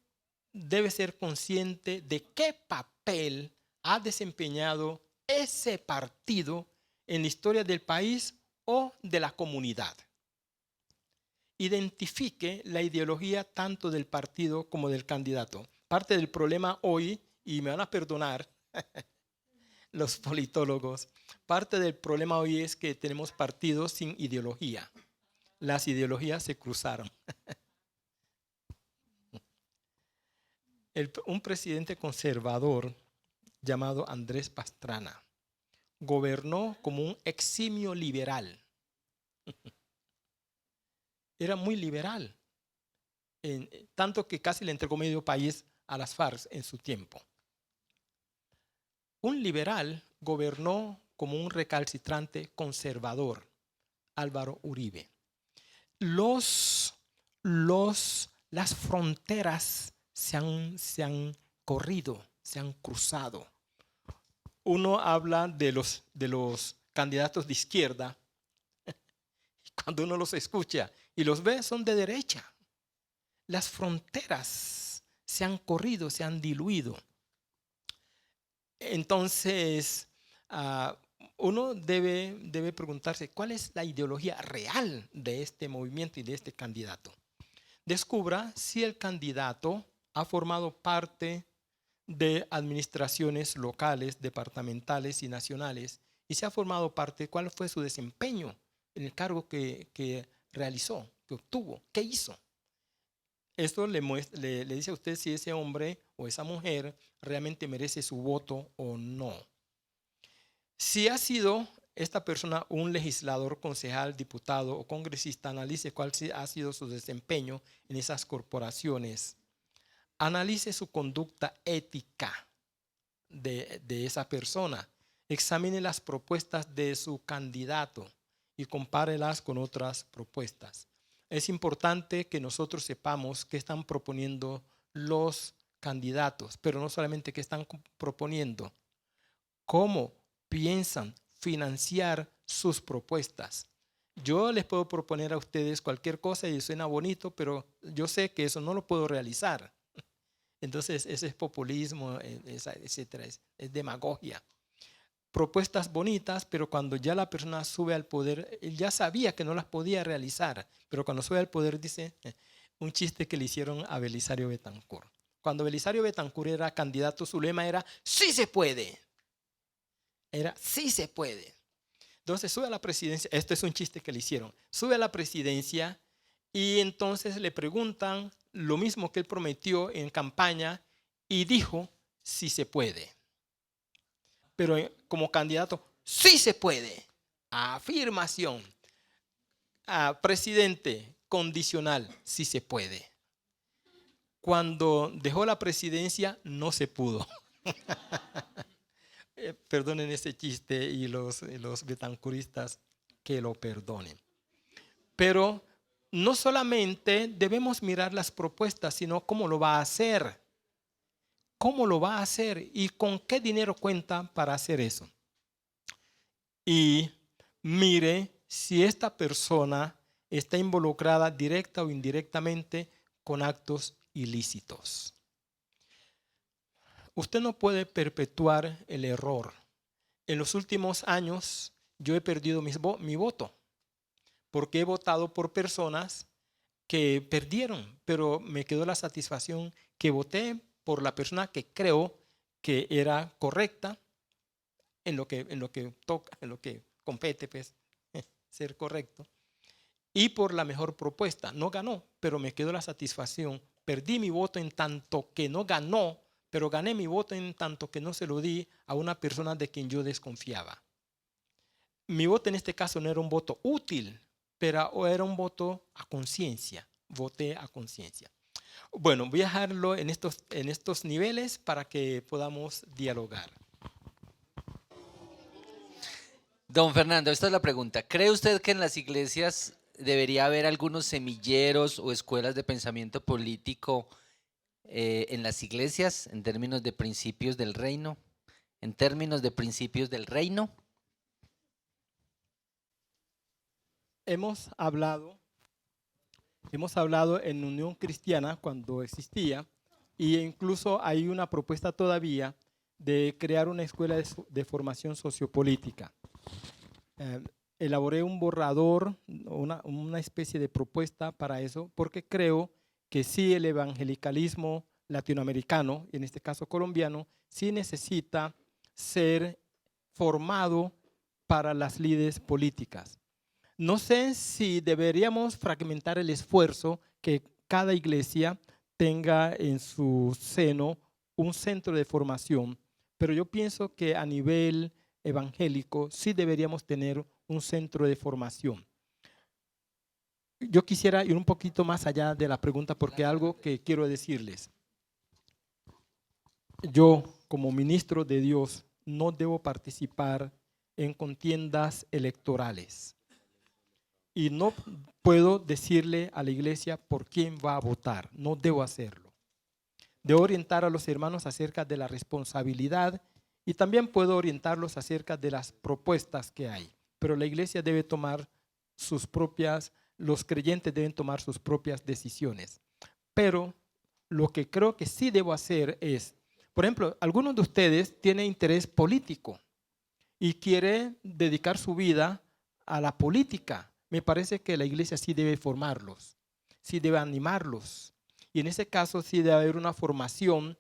debe ser consciente de qué papel ha desempeñado ese partido en la historia del país o de la comunidad. Identifique la ideología tanto del partido como del candidato. Parte del problema hoy, y me van a perdonar los politólogos, parte del problema hoy es que tenemos partidos sin ideología. Las ideologías se cruzaron. Un presidente conservador llamado Andrés Pastrana gobernó como un eximio liberal. Era muy liberal, tanto que casi le entregó medio país a las FARC en su tiempo. Un liberal gobernó como un recalcitrante conservador, Álvaro Uribe. Las fronteras se han corrido, se han cruzado. Uno habla de los candidatos de izquierda, cuando uno los escucha y los ve, son de derecha. Las fronteras se han corrido, se han diluido. Entonces, uno debe preguntarse cuál es la ideología real de este movimiento y de este candidato. Descubra si el candidato ha formado parte de administraciones locales, departamentales y nacionales, y si ha formado parte, cuál fue su desempeño en el cargo que realizó, que obtuvo, qué hizo. Esto le dice a usted si ese hombre o esa mujer realmente merece su voto o no. Si ha sido esta persona un legislador, concejal, diputado o congresista, analice cuál ha sido su desempeño en esas corporaciones. Analice su conducta ética de esa persona. Examine las propuestas de su candidato y compárelas con otras propuestas. Es importante que nosotros sepamos qué están proponiendo los candidatos, pero no solamente qué están proponiendo, cómo piensan financiar sus propuestas. Yo les puedo proponer a ustedes cualquier cosa y suena bonito, pero yo sé que eso no lo puedo realizar. Entonces, ese es populismo, etcétera, es demagogia. Propuestas bonitas, pero cuando ya la persona sube al poder, él ya sabía que no las podía realizar, pero cuando sube al poder dice un chiste que le hicieron a Belisario Betancur. Cuando Belisario Betancur era candidato, su lema era ¡sí se puede! Era ¡sí se puede! Entonces sube a la presidencia, este es un chiste que le hicieron, sube a la presidencia y entonces le preguntan lo mismo que él prometió en campaña y dijo sí se puede. Pero como candidato, sí se puede. Afirmación. Presidente condicional, sí se puede. Cuando dejó la presidencia, no se pudo. Perdonen ese chiste y los betancuristas que lo perdonen. Pero no solamente debemos mirar las propuestas, sino cómo lo va a hacer. ¿Cómo lo va a hacer y con qué dinero cuenta para hacer eso? Y mire si esta persona está involucrada directa o indirectamente con actos ilícitos. Usted no puede perpetuar el error. En los últimos años yo he perdido mi voto porque he votado por personas que perdieron, pero me quedó la satisfacción que voté por la persona que creo que era correcta en lo que toca, en lo que compete, pues, ser correcto, y por la mejor propuesta. No ganó, pero me quedó la satisfacción perdí mi voto en tanto que no ganó, pero gané mi voto en tanto que no se lo di a una persona de quien yo desconfiaba. Mi voto en este caso no era un voto útil, pero era un voto a conciencia. Voté a conciencia. Bueno, voy a dejarlo en estos niveles para que podamos dialogar. Don Fernando, esta es la pregunta. ¿Cree usted que en las iglesias debería haber algunos semilleros o escuelas de pensamiento político en las iglesias en términos de principios del reino? ¿En términos de principios del reino? Hemos hablado en Unión Cristiana cuando existía, e incluso hay una propuesta todavía de crear una escuela de formación sociopolítica. Elaboré un borrador, una especie de propuesta para eso, porque creo que sí el evangelicalismo latinoamericano, en este caso colombiano, sí necesita ser formado para las lides políticas. No sé si deberíamos fragmentar el esfuerzo, que cada iglesia tenga en su seno un centro de formación, pero yo pienso que a nivel evangélico sí deberíamos tener un centro de formación. Yo quisiera ir un poquito más allá de la pregunta porque algo que quiero decirles. Yo, como ministro de Dios, no debo participar en contiendas electorales. Y no puedo decirle a la iglesia por quién va a votar. No debo hacerlo. Debo orientar a los hermanos acerca de la responsabilidad y también puedo orientarlos acerca de las propuestas que hay. Pero la iglesia debe tomar los creyentes deben tomar sus propias decisiones. Pero lo que creo que sí debo hacer es, por ejemplo, algunos de ustedes tienen interés político y quieren dedicar su vida a la política. Me parece que la iglesia sí debe formarlos, sí debe animarlos. Y en ese caso sí debe haber una formación,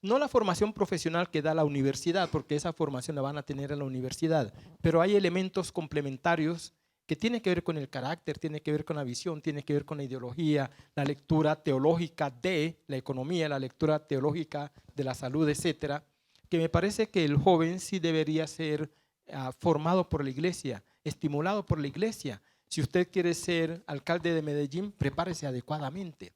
no la formación profesional que da la universidad, porque esa formación la van a tener en la universidad, pero hay elementos complementarios que tienen que ver con el carácter, tienen que ver con la visión, tienen que ver con la ideología, la lectura teológica de la economía, la lectura teológica de la salud, etcétera, que me parece que el joven sí debería ser formado por la iglesia, estimulado por la iglesia. Si usted quiere ser alcalde de Medellín, prepárese adecuadamente.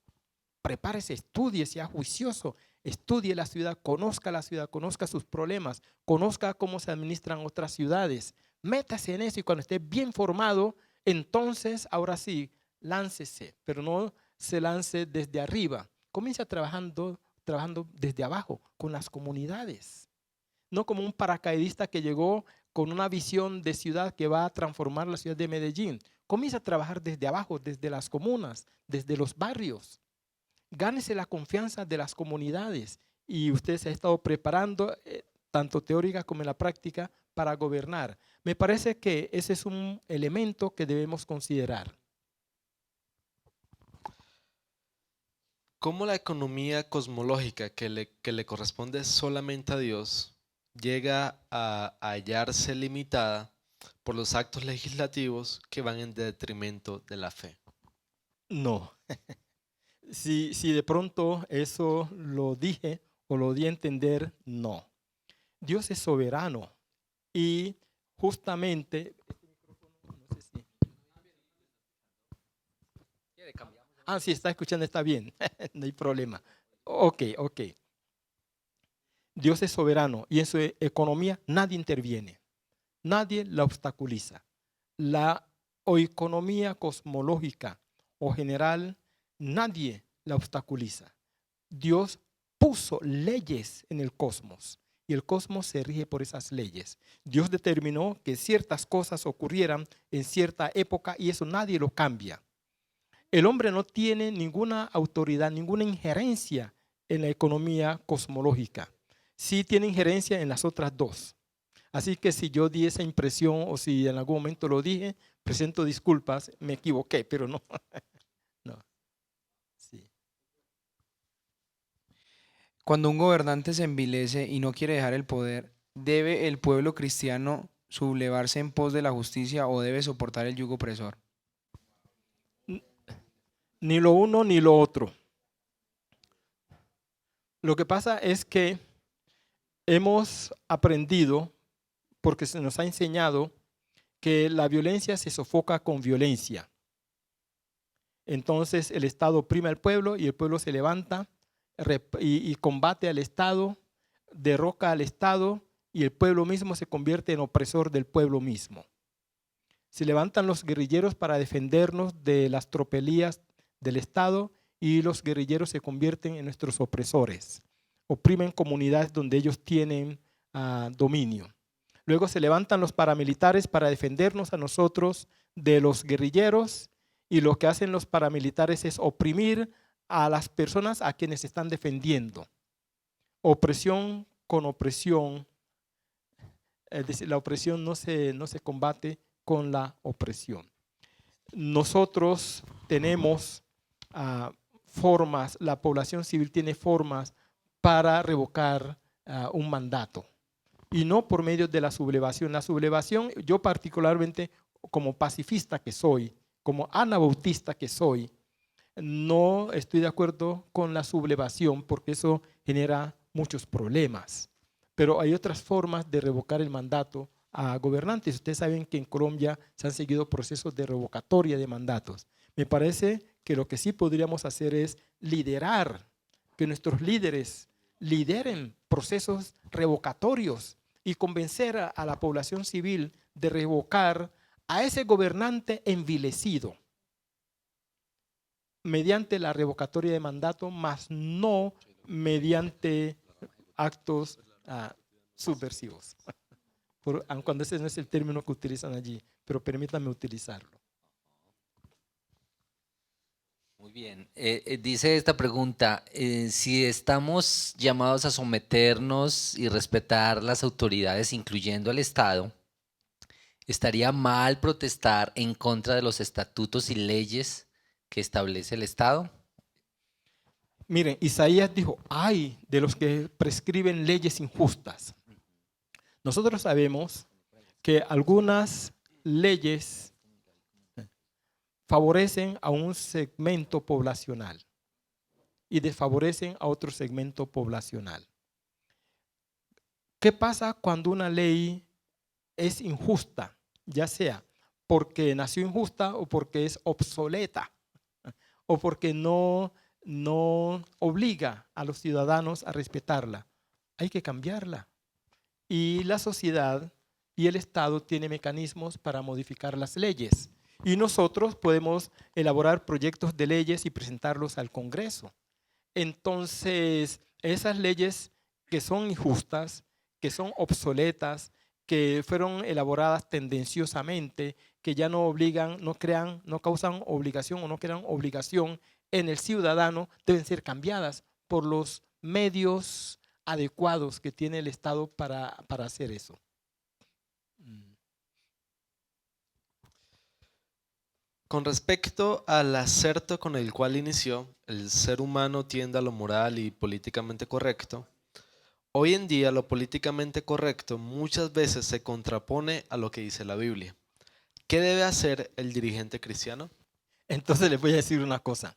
Prepárese, estudie, sea juicioso, estudie la ciudad, conozca sus problemas, conozca cómo se administran otras ciudades. Métase en eso y cuando esté bien formado, entonces, ahora sí, láncese, pero no se lance desde arriba. Comienza trabajando desde abajo, con las comunidades. No como un paracaidista que llegó con una visión de ciudad que va a transformar la ciudad de Medellín. Comienza a trabajar desde abajo, desde las comunas, desde los barrios. Gánese la confianza de las comunidades y usted se ha estado preparando, tanto teórica como en la práctica, para gobernar. Me parece que ese es un elemento que debemos considerar. ¿Cómo la economía cosmológica que le corresponde solamente a Dios llega a hallarse limitada por los actos legislativos que van en detrimento de la fe? No. Si de pronto eso lo dije o lo di a entender, no. Dios es soberano y justamente, no sé si. Sí, está escuchando, está bien, no hay problema. Ok. Dios es soberano y en su economía nadie interviene, nadie la obstaculiza. La economía cosmológica o general, nadie la obstaculiza. Dios puso leyes en el cosmos y el cosmos se rige por esas leyes. Dios determinó que ciertas cosas ocurrieran en cierta época y eso nadie lo cambia. El hombre no tiene ninguna autoridad, ninguna injerencia en la economía cosmológica. Sí tiene injerencia en las otras dos. Así que si yo di esa impresión o si en algún momento lo dije, presento disculpas, me equivoqué, pero no. No. Sí. Cuando un gobernante se envilece y no quiere dejar el poder, ¿debe el pueblo cristiano sublevarse en pos de la justicia o debe soportar el yugo opresor? Ni lo uno ni lo otro. Lo que pasa es que hemos aprendido, porque se nos ha enseñado, que la violencia se sofoca con violencia. Entonces el Estado oprime al pueblo y el pueblo se levanta y combate al Estado, derroca al Estado y el pueblo mismo se convierte en opresor del pueblo mismo. Se levantan los guerrilleros para defendernos de las tropelías del Estado y los guerrilleros se convierten en nuestros opresores. Oprimen comunidades donde ellos tienen dominio. Luego se levantan los paramilitares para defendernos a nosotros de los guerrilleros y lo que hacen los paramilitares es oprimir a las personas a quienes están defendiendo. Opresión con opresión, es decir, la opresión no se combate con la opresión. Nosotros tenemos formas, la población civil tiene formas para revocar un mandato y no por medio de la sublevación. La sublevación, yo particularmente como pacifista que soy, como anabautista que soy, no estoy de acuerdo con la sublevación porque eso genera muchos problemas. Pero hay otras formas de revocar el mandato a gobernantes. Ustedes saben que en Colombia se han seguido procesos de revocatoria de mandatos. Me parece que lo que sí podríamos hacer es liderar, que nuestros líderes lideren procesos revocatorios y convencer a la población civil de revocar a ese gobernante envilecido mediante la revocatoria de mandato, más no mediante actos subversivos. Aun cuando ese no es el término que utilizan allí, pero permítanme utilizarlo. Muy bien. Dice esta pregunta, si estamos llamados a someternos y respetar las autoridades, incluyendo al Estado, ¿estaría mal protestar en contra de los estatutos y leyes que establece el Estado? Miren, Isaías dijo, ay de los que prescriben leyes injustas. Nosotros sabemos que algunas leyes favorecen a un segmento poblacional y desfavorecen a otro segmento poblacional. ¿Qué pasa cuando una ley es injusta? Ya sea porque nació injusta o porque es obsoleta o porque no obliga a los ciudadanos a respetarla. Hay que cambiarla. Y la sociedad y el Estado tienen mecanismos para modificar las leyes. Y nosotros podemos elaborar proyectos de leyes y presentarlos al Congreso. Entonces, esas leyes que son injustas, que son obsoletas, que fueron elaboradas tendenciosamente, que ya no obligan, no causan obligación o no crean obligación en el ciudadano, deben ser cambiadas por los medios adecuados que tiene el Estado para hacer eso. Con respecto al acerto con el cual inició, el ser humano tiende a lo moral y políticamente correcto. Hoy en día lo políticamente correcto muchas veces se contrapone a lo que dice la Biblia. ¿Qué debe hacer el dirigente cristiano? Entonces les voy a decir una cosa.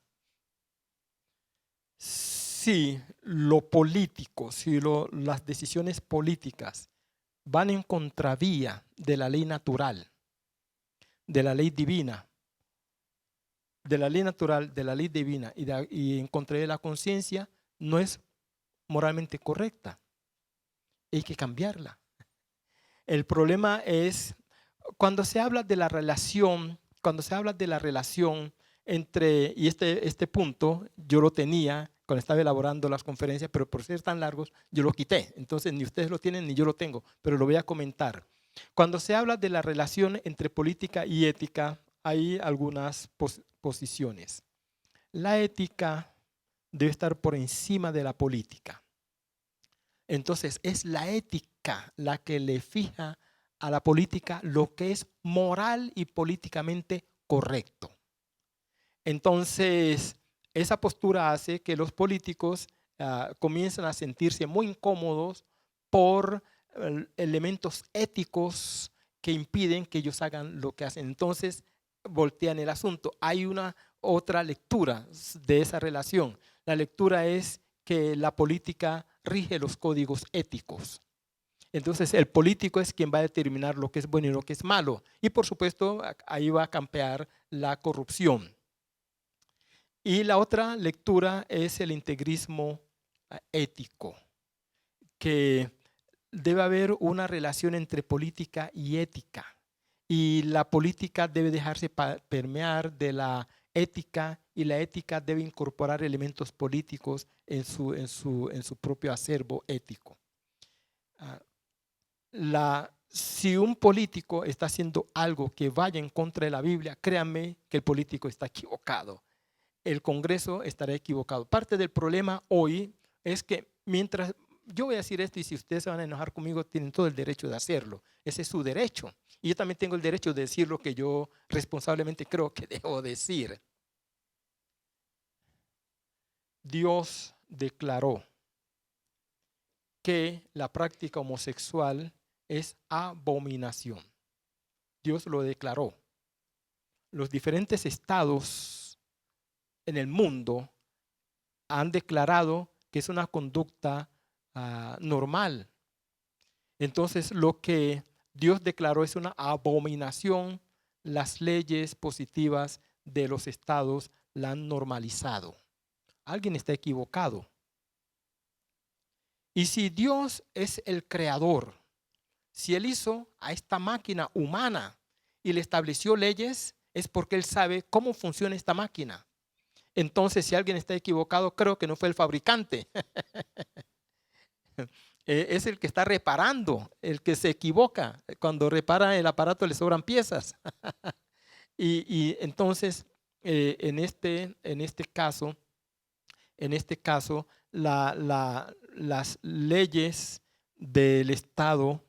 Si lo político, si las decisiones políticas van en contravía de la ley natural, de la ley divina, de la ley natural, de la ley divina y en contra de la conciencia, no es moralmente correcta. Hay que cambiarla. El problema es cuando se habla de la relación, entre, y este punto yo lo tenía cuando estaba elaborando las conferencias, pero por ser tan largos yo lo quité. Entonces ni ustedes lo tienen ni yo lo tengo, pero lo voy a comentar. Cuando se habla de la relación entre política y ética, hay algunas posiciones. La ética debe estar por encima de la política. Entonces es la ética la que le fija a la política lo que es moral y políticamente correcto. Entonces esa postura hace que los políticos comiencen a sentirse muy incómodos por elementos éticos que impiden que ellos hagan lo que hacen. Entonces voltean el asunto. Hay una otra lectura de esa relación. La lectura es que la política rige los códigos éticos. Entonces el político es quien va a determinar lo que es bueno y lo que es malo. Y por supuesto ahí va a campear la corrupción. Y la otra lectura es el integrismo ético, que debe haber una relación entre política y ética. Y la política debe dejarse permear de la ética y la ética debe incorporar elementos políticos en su propio acervo ético. Si un político está haciendo algo que vaya en contra de la Biblia, créanme que el político está equivocado. El Congreso estará equivocado. Parte del problema hoy es que mientras yo voy a decir esto y si ustedes se van a enojar conmigo, tienen todo el derecho de hacerlo. Ese es su derecho. Y yo también tengo el derecho de decir lo que yo responsablemente creo que debo decir. Dios declaró que la práctica homosexual es abominación. Dios lo declaró. Los diferentes estados en el mundo han declarado que es una conducta normal. Entonces lo que Dios declaró es una abominación. Las leyes positivas de los estados la han normalizado. Alguien está equivocado. Y si Dios es el creador, si Él hizo a esta máquina humana y le estableció leyes, es porque Él sabe cómo funciona esta máquina. Entonces, si alguien está equivocado, creo que no fue el fabricante. Es el que está reparando, el que se equivoca. Cuando repara el aparato le sobran piezas. y entonces, en este caso, las leyes del Estado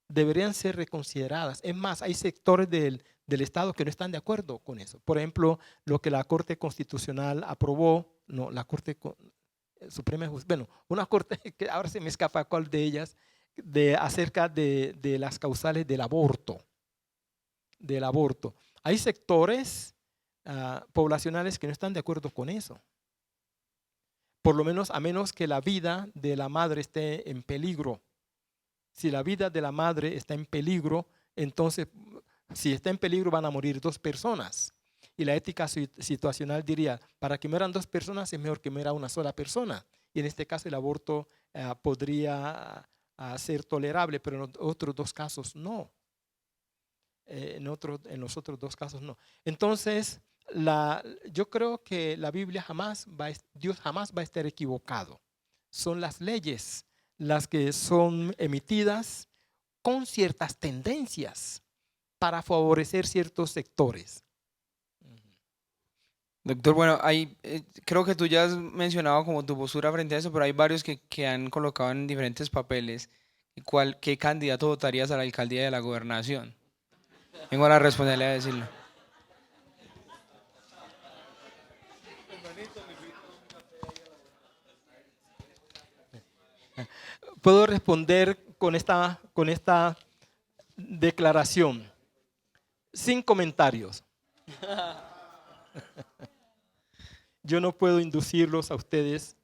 deberían ser reconsideradas. Es más, hay sectores del Estado que no están de acuerdo con eso. Por ejemplo, lo que la Corte Constitucional aprobó, no, la Corte Suprema, bueno, una corte que ahora se me escapa cuál de ellas, acerca de las causales del aborto. Hay sectores poblacionales que no están de acuerdo con eso. Por lo menos a menos que la vida de la madre esté en peligro. Si la vida de la madre está en peligro, entonces si está en peligro van a morir 2 personas. Y la ética situacional diría, para que mueran 2 personas es mejor que muera una sola persona. Y en este caso el aborto podría ser tolerable, pero en otros 2 casos no. En los otros 2 casos no. Entonces, yo creo que la Biblia Dios jamás va a estar equivocado. Son las leyes las que son emitidas con ciertas tendencias para favorecer ciertos sectores. Doctor, bueno, creo que tú ya has mencionado como tu postura frente a eso, pero hay varios que han colocado en diferentes papeles. ¿Qué candidato votarías a la alcaldía de la gobernación? Tengo la responsabilidad de decirlo. Puedo responder con esta declaración, sin comentarios. Yo no puedo inducirlos a ustedes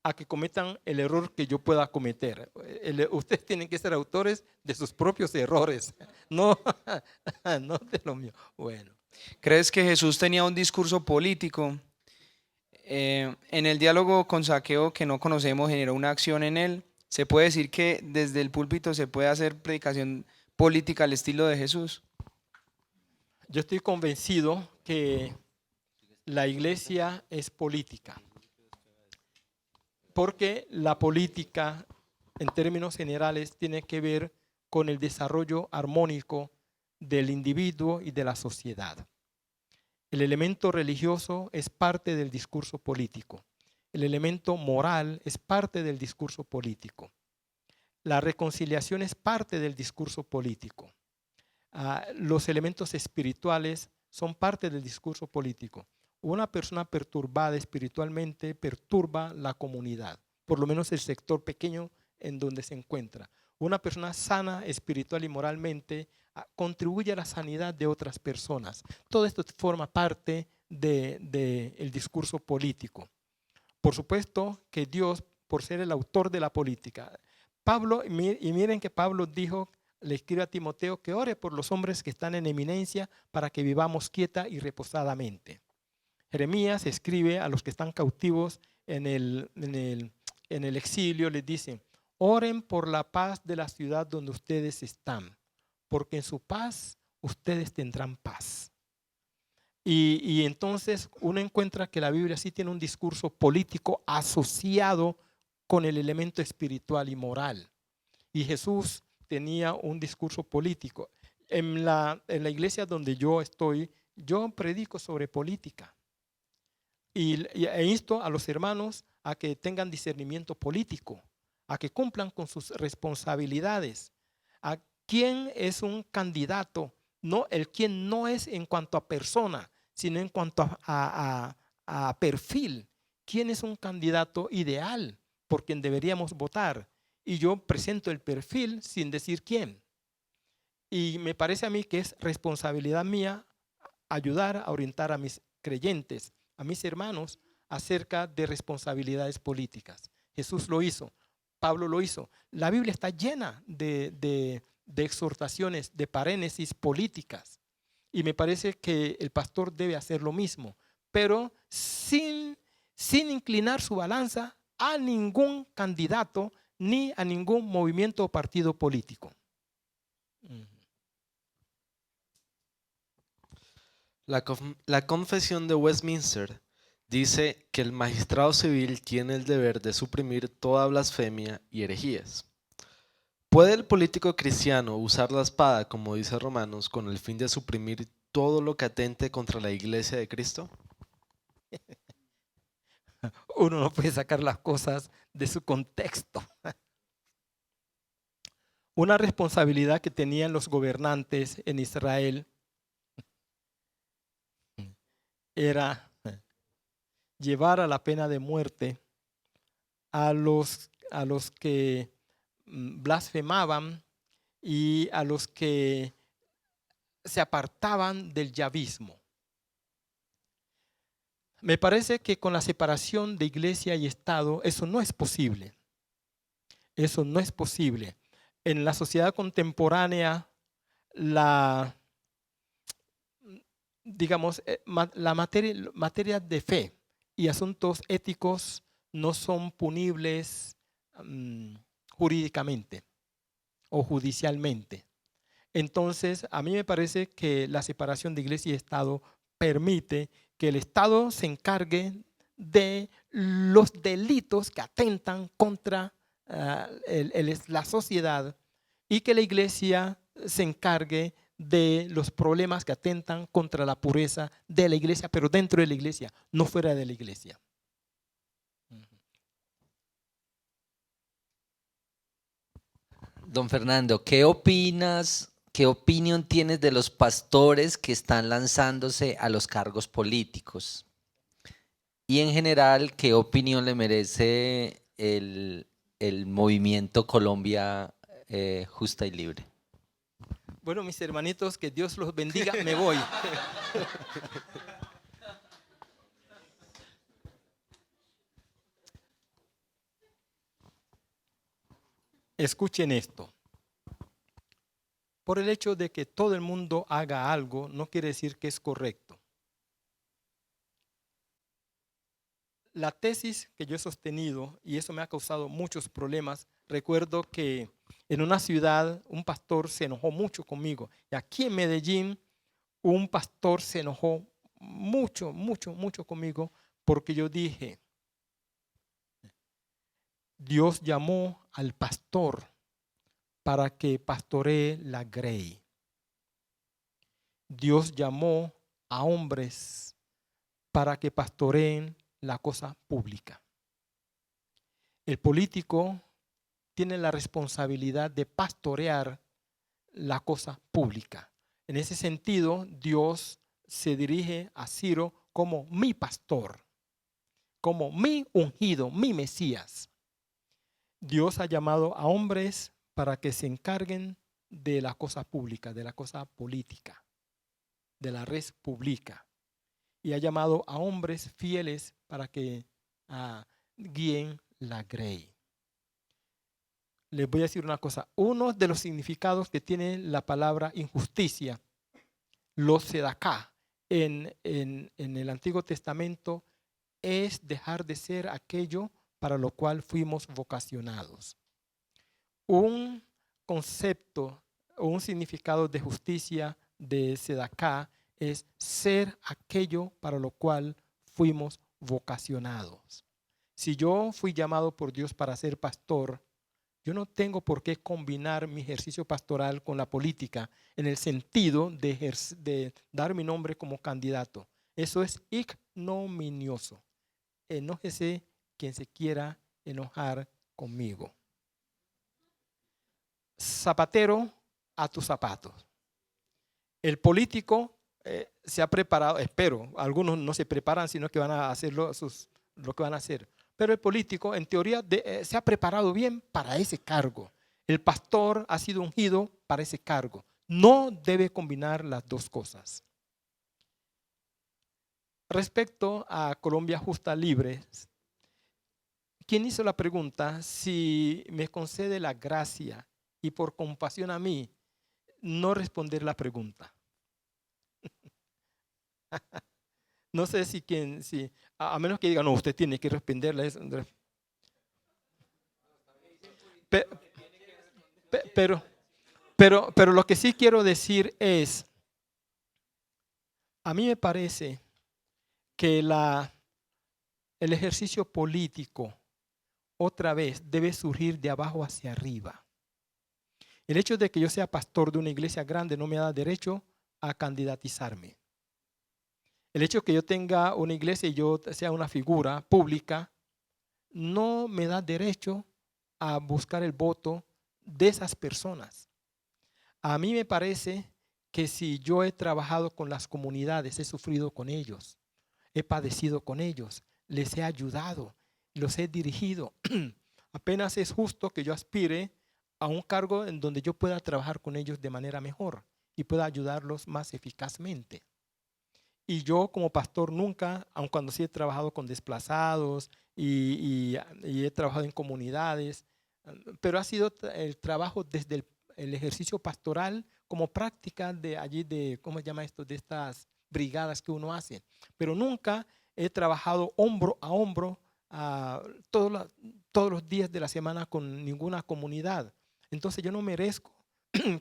a que cometan el error que yo pueda cometer. Ustedes tienen que ser autores de sus propios errores, no de lo mío. Bueno. ¿Crees que Jesús tenía un discurso político? En el diálogo con Zaqueo que no conocemos generó una acción en él. ¿Se puede decir que desde el púlpito se puede hacer predicación política al estilo de Jesús? Yo estoy convencido que la iglesia es política, porque la política en términos generales tiene que ver con el desarrollo armónico del individuo y de la sociedad. El elemento religioso es parte del discurso político. El elemento moral es parte del discurso político. La reconciliación es parte del discurso político. Los elementos espirituales son parte del discurso político. Una persona perturbada espiritualmente perturba la comunidad, por lo menos el sector pequeño en donde se encuentra. Una persona sana espiritual y moralmente contribuye a la sanidad de otras personas. Todo esto forma parte del discurso político. Por supuesto que Dios, por ser el autor de la política. Pablo, y miren que Pablo dijo, le escribe a Timoteo que ore por los hombres que están en eminencia para que vivamos quieta y reposadamente. Jeremías escribe a los que están cautivos en el exilio, les dice, oren por la paz de la ciudad donde ustedes están, porque en su paz ustedes tendrán paz. Y entonces uno encuentra que la Biblia sí tiene un discurso político asociado con el elemento espiritual y moral. Y Jesús tenía un discurso político. En la iglesia donde yo estoy, yo predico sobre política. E insto a los hermanos a que tengan discernimiento político, a que cumplan con sus responsabilidades. A quién es un candidato, no el quién no es en cuanto a persona, sino en cuanto a perfil. ¿Quién es un candidato ideal por quien deberíamos votar? Y yo presento el perfil sin decir quién. Y me parece a mí que es responsabilidad mía ayudar a orientar a mis creyentes, a mis hermanos, acerca de responsabilidades políticas. Jesús lo hizo, Pablo lo hizo. La Biblia está llena de exhortaciones, de parénesis políticas. Y me parece que el pastor debe hacer lo mismo, pero sin inclinar su balanza a ningún candidato ni a ningún movimiento o partido político. La Confesión de Westminster dice que el magistrado civil tiene el deber de suprimir toda blasfemia y herejías. ¿Puede el político cristiano usar la espada, como dice Romanos, con el fin de suprimir todo lo que atente contra la iglesia de Cristo? Uno no puede sacar las cosas de su contexto. Una responsabilidad que tenían los gobernantes en Israel era llevar a la pena de muerte a los que blasfemaban y a los que se apartaban del yavismo. Me parece que con la separación de iglesia y Estado eso no es posible. Eso no es posible. En la sociedad contemporánea, la materia de fe y asuntos éticos no son punibles jurídicamente o judicialmente. Entonces, a mí me parece que la separación de iglesia y Estado permite que el Estado se encargue de los delitos que atentan contra la sociedad y que la iglesia se encargue de los problemas que atentan contra la pureza de la iglesia, pero dentro de la iglesia, no fuera de la iglesia. Don Fernando, ¿qué opinas? ¿Qué opinión tienes de los pastores que están lanzándose a los cargos políticos? Y en general, ¿qué opinión le merece el movimiento Colombia Justa y Libre? Bueno, mis hermanitos, que Dios los bendiga, me voy. Escuchen esto. Por el hecho de que todo el mundo haga algo, no quiere decir que es correcto. La tesis que yo he sostenido, y eso me ha causado muchos problemas, recuerdo que en una ciudad un pastor se enojó mucho conmigo. Y aquí en Medellín un pastor se enojó mucho conmigo porque yo dije, Dios llamó al pastor para que pastoree la grey. Dios llamó a hombres para que pastoreen la cosa pública. El político tiene la responsabilidad de pastorear la cosa pública. En ese sentido, Dios se dirige a Ciro como mi pastor, como mi ungido, mi Mesías. Dios ha llamado a hombres para que se encarguen de la cosa pública, de la cosa política, de la res pública. Y ha llamado a hombres fieles para que guíen la grey. Les voy a decir una cosa. Uno de los significados que tiene la palabra injusticia, los sedaká, en el Antiguo Testamento, es dejar de ser aquello para lo cual fuimos vocacionados. Un concepto o un significado de justicia de sedaká es ser aquello para lo cual fuimos vocacionados. Si yo fui llamado por Dios para ser pastor, yo no tengo por qué combinar mi ejercicio pastoral con la política en el sentido de dar mi nombre como candidato. Eso es ignominioso. Enójese quien se quiera enojar conmigo. Zapatero a tus zapatos. El político se ha preparado, espero, algunos no se preparan, sino que van a hacer lo que van a hacer. Pero el político, en teoría, se ha preparado bien para ese cargo. El pastor ha sido ungido para ese cargo. No debe combinar las dos cosas. Respecto a Colombia Justa Libre, ¿quién hizo la pregunta? Si me concede la gracia y por compasión a mí, no responder la pregunta. No sé si a menos que diga, no, usted tiene que responderla. Pero lo que sí quiero decir es, a mí me parece que el ejercicio político otra vez debe surgir de abajo hacia arriba. El hecho de que yo sea pastor de una iglesia grande no me da derecho a candidatizarme. El hecho de que yo tenga una iglesia y yo sea una figura pública no me da derecho a buscar el voto de esas personas. A mí me parece que si yo he trabajado con las comunidades, he sufrido con ellos, he padecido con ellos, les he ayudado, los he dirigido, apenas es justo que yo aspire a un cargo en donde yo pueda trabajar con ellos de manera mejor y pueda ayudarlos más eficazmente. Y yo como pastor nunca, aun cuando sí he trabajado con desplazados y he trabajado en comunidades, pero ha sido el trabajo desde el ejercicio pastoral como práctica de allí ¿cómo se llama esto? De estas brigadas que uno hace. Pero nunca he trabajado hombro a hombro todos los días de la semana con ninguna comunidad. Entonces yo no merezco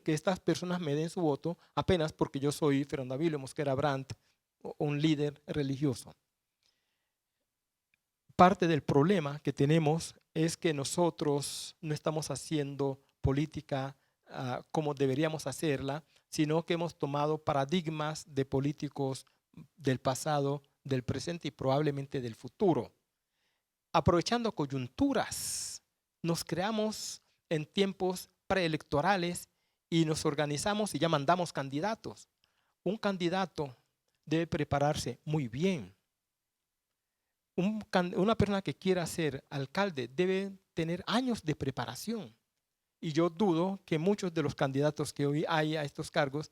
que estas personas me den su voto apenas porque yo soy Fernando Abilio Mosquera Brandt, un líder religioso. Parte del problema que tenemos es que nosotros no estamos haciendo política como deberíamos hacerla, sino que hemos tomado paradigmas de políticos del pasado, del presente y probablemente del futuro. Aprovechando coyunturas, nos creamos en tiempos preelectorales y nos organizamos y ya mandamos candidatos. Un candidato debe prepararse muy bien. Una persona que quiera ser alcalde debe tener años de preparación. Y yo dudo que muchos de los candidatos que hoy hay a estos cargos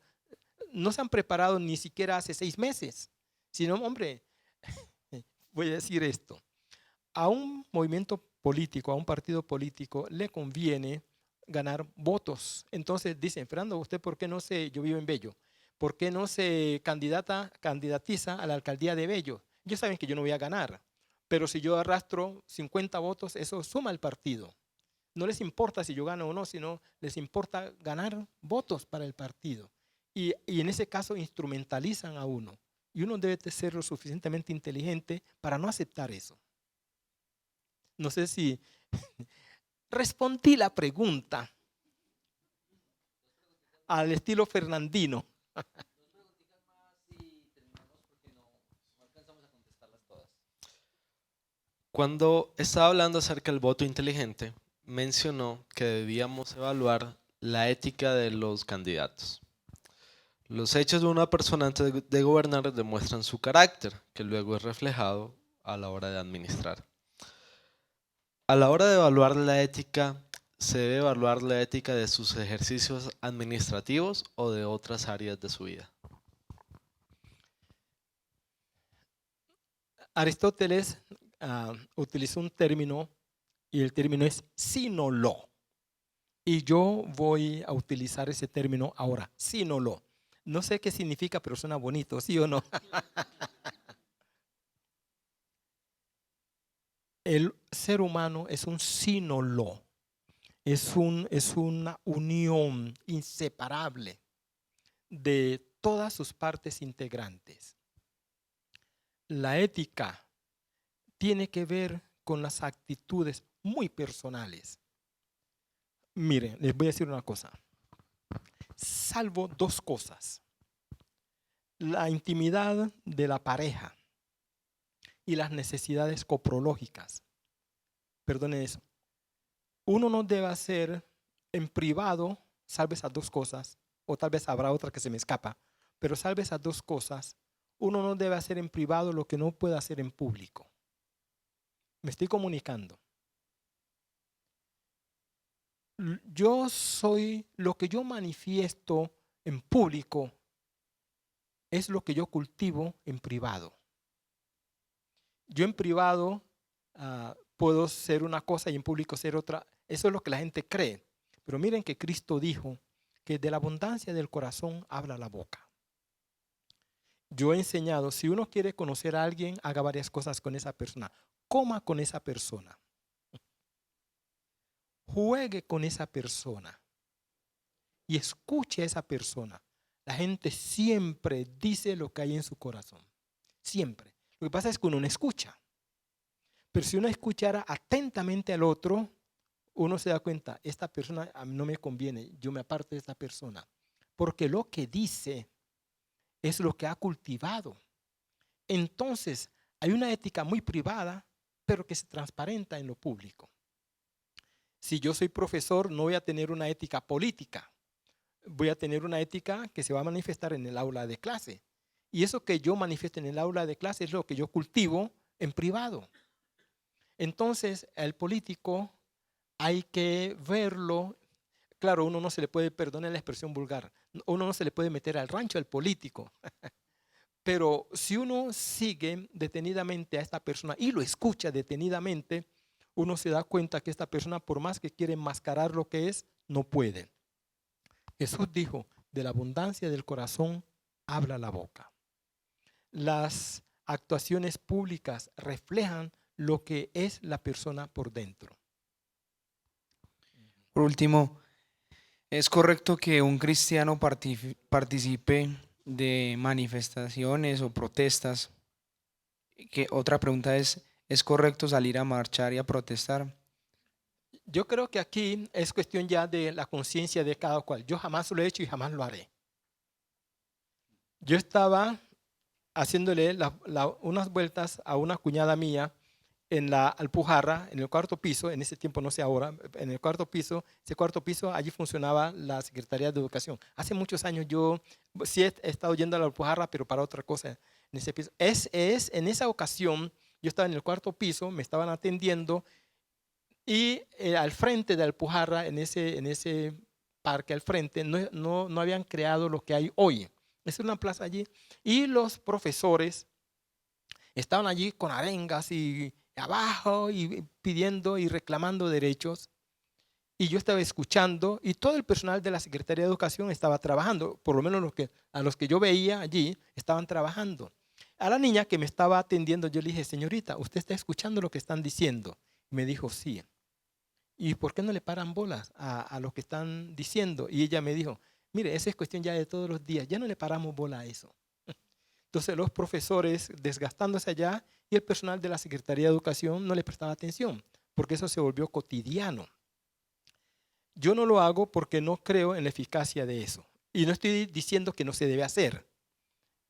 no se han preparado ni siquiera hace 6 meses. Sino, hombre, voy a decir esto. A un movimiento político, a un partido político, le conviene ganar votos. Entonces dicen, Fernando, ¿usted por qué no yo vivo en Bello, ¿por qué no se candidatiza a la alcaldía de Bello? Ellos saben que yo no voy a ganar, pero si yo arrastro 50 votos, eso suma al partido. No les importa si yo gano o no, sino les importa ganar votos para el partido. Y en ese caso instrumentalizan a uno. Y uno debe ser lo suficientemente inteligente para no aceptar eso. No sé si respondí la pregunta al estilo fernandino. Cuando estaba hablando acerca del voto inteligente, mencionó que debíamos evaluar la ética de los candidatos. Los hechos de una persona antes de gobernar demuestran su carácter, que luego es reflejado a la hora de administrar. A la hora de evaluar la ética, ¿se debe evaluar la ética de sus ejercicios administrativos o de otras áreas de su vida? Aristóteles utilizó un término y el término es sino lo. Y yo voy a utilizar ese término ahora, sino lo. No sé qué significa, pero suena bonito, ¿sí o no? El ser humano es un sínolo, es una unión inseparable de todas sus partes integrantes. La ética tiene que ver con las actitudes muy personales. Miren, les voy a decir una cosa. Salvo dos cosas: la intimidad de la pareja y las necesidades coprológicas. Perdonen eso. Uno no debe hacer en privado, salvo esas dos cosas, o tal vez habrá otra que se me escapa, pero salvo esas dos cosas, uno no debe hacer en privado lo que no puede hacer en público. Me estoy comunicando. Yo soy lo que yo manifiesto en público, es lo que yo cultivo en privado. Yo en privado puedo ser una cosa y en público ser otra. Eso es lo que la gente cree. Pero miren que Cristo dijo que de la abundancia del corazón habla la boca. Yo he enseñado, si uno quiere conocer a alguien, haga varias cosas con esa persona. Coma con esa persona. Juegue con esa persona. Y escuche a esa persona. La gente siempre dice lo que hay en su corazón. Siempre. Lo que pasa es que uno no escucha. Pero si uno escuchara atentamente al otro, uno se da cuenta, esta persona a mí no me conviene, yo me aparto de esta persona. Porque lo que dice es lo que ha cultivado. Entonces, hay una ética muy privada, pero que se transparenta en lo público. Si yo soy profesor, no voy a tener una ética política. Voy a tener una ética que se va a manifestar en el aula de clase. Y eso que yo manifiesto en el aula de clase es lo que yo cultivo en privado. Entonces, el político hay que verlo. Claro, uno no se le puede, perdonar la expresión vulgar, uno no se le puede meter al rancho al político. Pero si uno sigue detenidamente a esta persona y lo escucha detenidamente, uno se da cuenta que esta persona, por más que quiere enmascarar lo que es, no puede. Jesús dijo, de la abundancia del corazón habla la boca. Las actuaciones públicas reflejan lo que es la persona por dentro. Por último, ¿es correcto que un cristiano participe de manifestaciones o protestas? Otra pregunta ¿es correcto salir a marchar y a protestar? Yo creo que aquí es cuestión ya de la conciencia de cada cual. Yo jamás lo he hecho y jamás lo haré. Yo estaba haciéndole unas vueltas a una cuñada mía en la Alpujarra, en el cuarto piso, en ese tiempo, no sé ahora, en el cuarto piso, ese cuarto piso, allí funcionaba la Secretaría de Educación. Hace muchos años yo sí he estado yendo a la Alpujarra, pero para otra cosa en ese piso. En esa ocasión, yo estaba en el cuarto piso, me estaban atendiendo y al frente de Alpujarra, en ese parque al frente, no habían creado lo que hay hoy. Es una plaza allí y los profesores estaban allí con arengas y abajo y pidiendo y reclamando derechos. Y yo estaba escuchando y todo el personal de la Secretaría de Educación estaba trabajando, por lo menos a los que yo veía allí estaban trabajando. A la niña que me estaba atendiendo yo le dije, señorita, ¿usted está escuchando lo que están diciendo? Y me dijo, sí. ¿Y por qué no le paran bolas a lo que están diciendo? Y ella me dijo, mire, esa es cuestión ya de todos los días, ya no le paramos bola a eso. Entonces los profesores desgastándose allá y el personal de la Secretaría de Educación no le prestaba atención, porque eso se volvió cotidiano. Yo no lo hago porque no creo en la eficacia de eso. Y no estoy diciendo que no se debe hacer.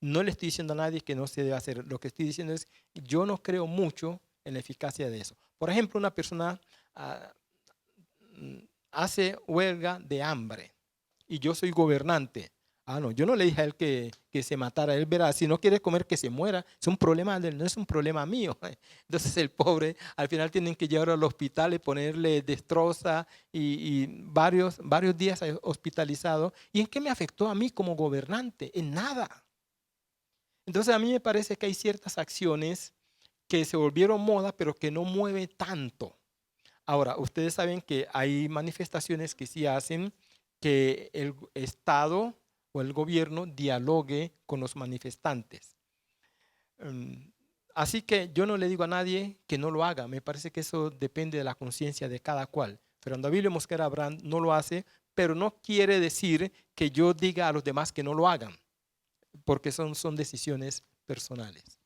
No le estoy diciendo a nadie que no se debe hacer. Lo que estoy diciendo es, yo no creo mucho en la eficacia de eso. Por ejemplo, una persona hace huelga de hambre y yo soy gobernante. No, yo no le dije a él que se matara. Él verá, si no quiere comer, que se muera. Es un problema de él, no es un problema mío. Entonces el pobre, al final tienen que llevarlo al hospital y ponerle destroza y varios días hospitalizado. ¿Y en qué me afectó a mí como gobernante? En nada. Entonces a mí me parece que hay ciertas acciones que se volvieron moda, pero que no mueve tanto. Ahora, ustedes saben que hay manifestaciones que sí hacen que el Estado o el gobierno dialogue con los manifestantes. Así que yo no le digo a nadie que no lo haga. Me parece que eso depende de la conciencia de cada cual. Fernando Abilio Mosquera Brand no lo hace, pero no quiere decir que yo diga a los demás que no lo hagan, porque son decisiones personales.